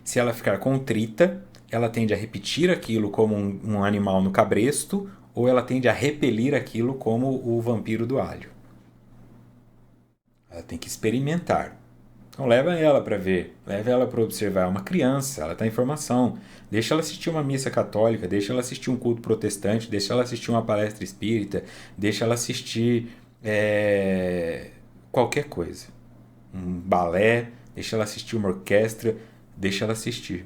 Se ela ficar contrita, ela tende a repetir aquilo como um animal no cabresto, ou ela tende a repelir aquilo como o vampiro do alho. Ela tem que experimentar. Então leva ela para ver, leva ela para observar. É uma criança, ela está em formação. Deixa ela assistir uma missa católica, deixa ela assistir um culto protestante, deixa ela assistir uma palestra espírita, deixa ela assistir qualquer coisa. Um balé, deixa ela assistir uma orquestra, deixa ela assistir.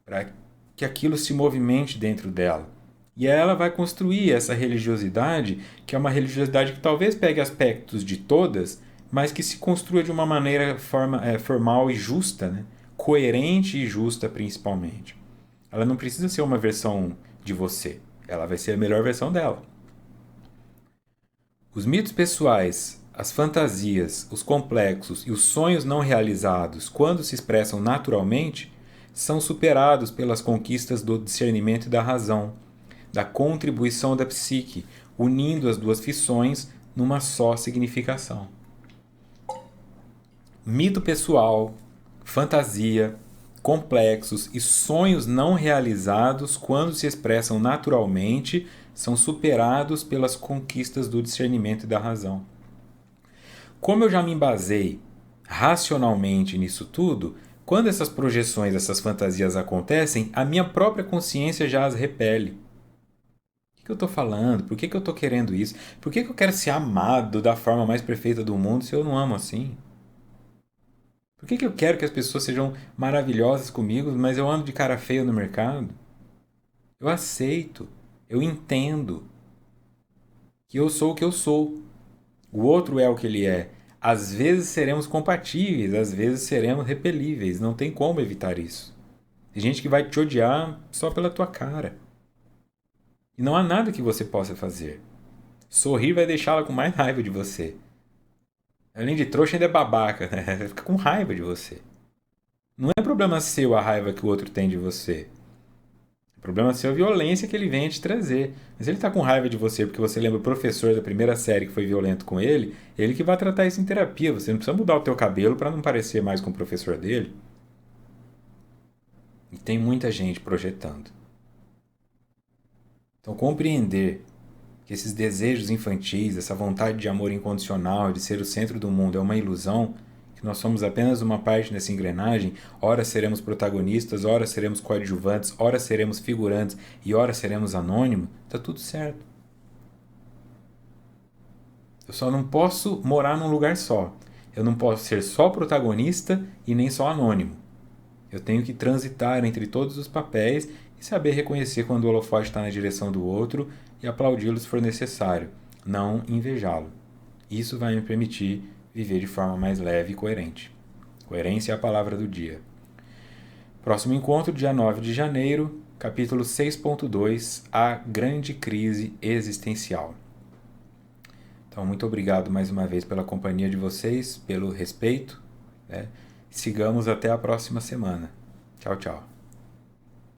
Para que aquilo se movimente dentro dela. E ela vai construir essa religiosidade, que é uma religiosidade que talvez pegue aspectos de todas, mas que se construa de uma maneira formal e justa, né? Coerente e justa principalmente. Ela não precisa ser uma versão de você, ela vai ser a melhor versão dela. Os mitos pessoais, as fantasias, os complexos e os sonhos não realizados, quando se expressam naturalmente, são superados pelas conquistas do discernimento e da razão, da contribuição da psique, unindo as duas fissões numa só significação. Mito pessoal, fantasia, complexos e sonhos não realizados, quando se expressam naturalmente, são superados pelas conquistas do discernimento e da razão. Como eu já me embasei racionalmente nisso tudo, quando essas projeções, essas fantasias acontecem, a minha própria consciência já as repele. O que eu estou falando? Por que eu estou querendo isso? Por que eu quero ser amado da forma mais perfeita do mundo se eu não amo assim? Por que eu quero que as pessoas sejam maravilhosas comigo, mas eu ando de cara feia no mercado? Eu aceito, eu entendo que eu sou o que eu sou. O outro é o que ele é. Às vezes seremos compatíveis, às vezes seremos repelíveis. Não tem como evitar isso. Tem gente que vai te odiar só pela tua cara. E não há nada que você possa fazer. Sorrir vai deixá-la com mais raiva de você. Além de trouxa, ainda é babaca, né? Fica com raiva de você. Não é problema seu a raiva que o outro tem de você. O problema seu é a violência que ele vem te trazer. Mas se ele está com raiva de você porque você lembra o professor da primeira série que foi violento com ele que vai tratar isso em terapia. Você não precisa mudar o teu cabelo para não parecer mais com o professor dele. E tem muita gente projetando. Então compreender que esses desejos infantis, essa vontade de amor incondicional, de ser o centro do mundo é uma ilusão, que nós somos apenas uma parte nessa engrenagem, ora seremos protagonistas, ora seremos coadjuvantes, ora seremos figurantes e ora seremos anônimos, tá tudo certo. Eu só não posso morar num lugar só. Eu não posso ser só protagonista e nem só anônimo. Eu tenho que transitar entre todos os papéis e saber reconhecer quando o holofote está na direção do outro e aplaudi-lo se for necessário, não invejá-lo. Isso vai me permitir viver de forma mais leve e coerente. Coerência é a palavra do dia. Próximo encontro, dia 9 de janeiro, capítulo 6.2, A Grande Crise Existencial. Então, muito obrigado mais uma vez pela companhia de vocês, pelo respeito, né? Sigamos até a próxima semana. Tchau, tchau.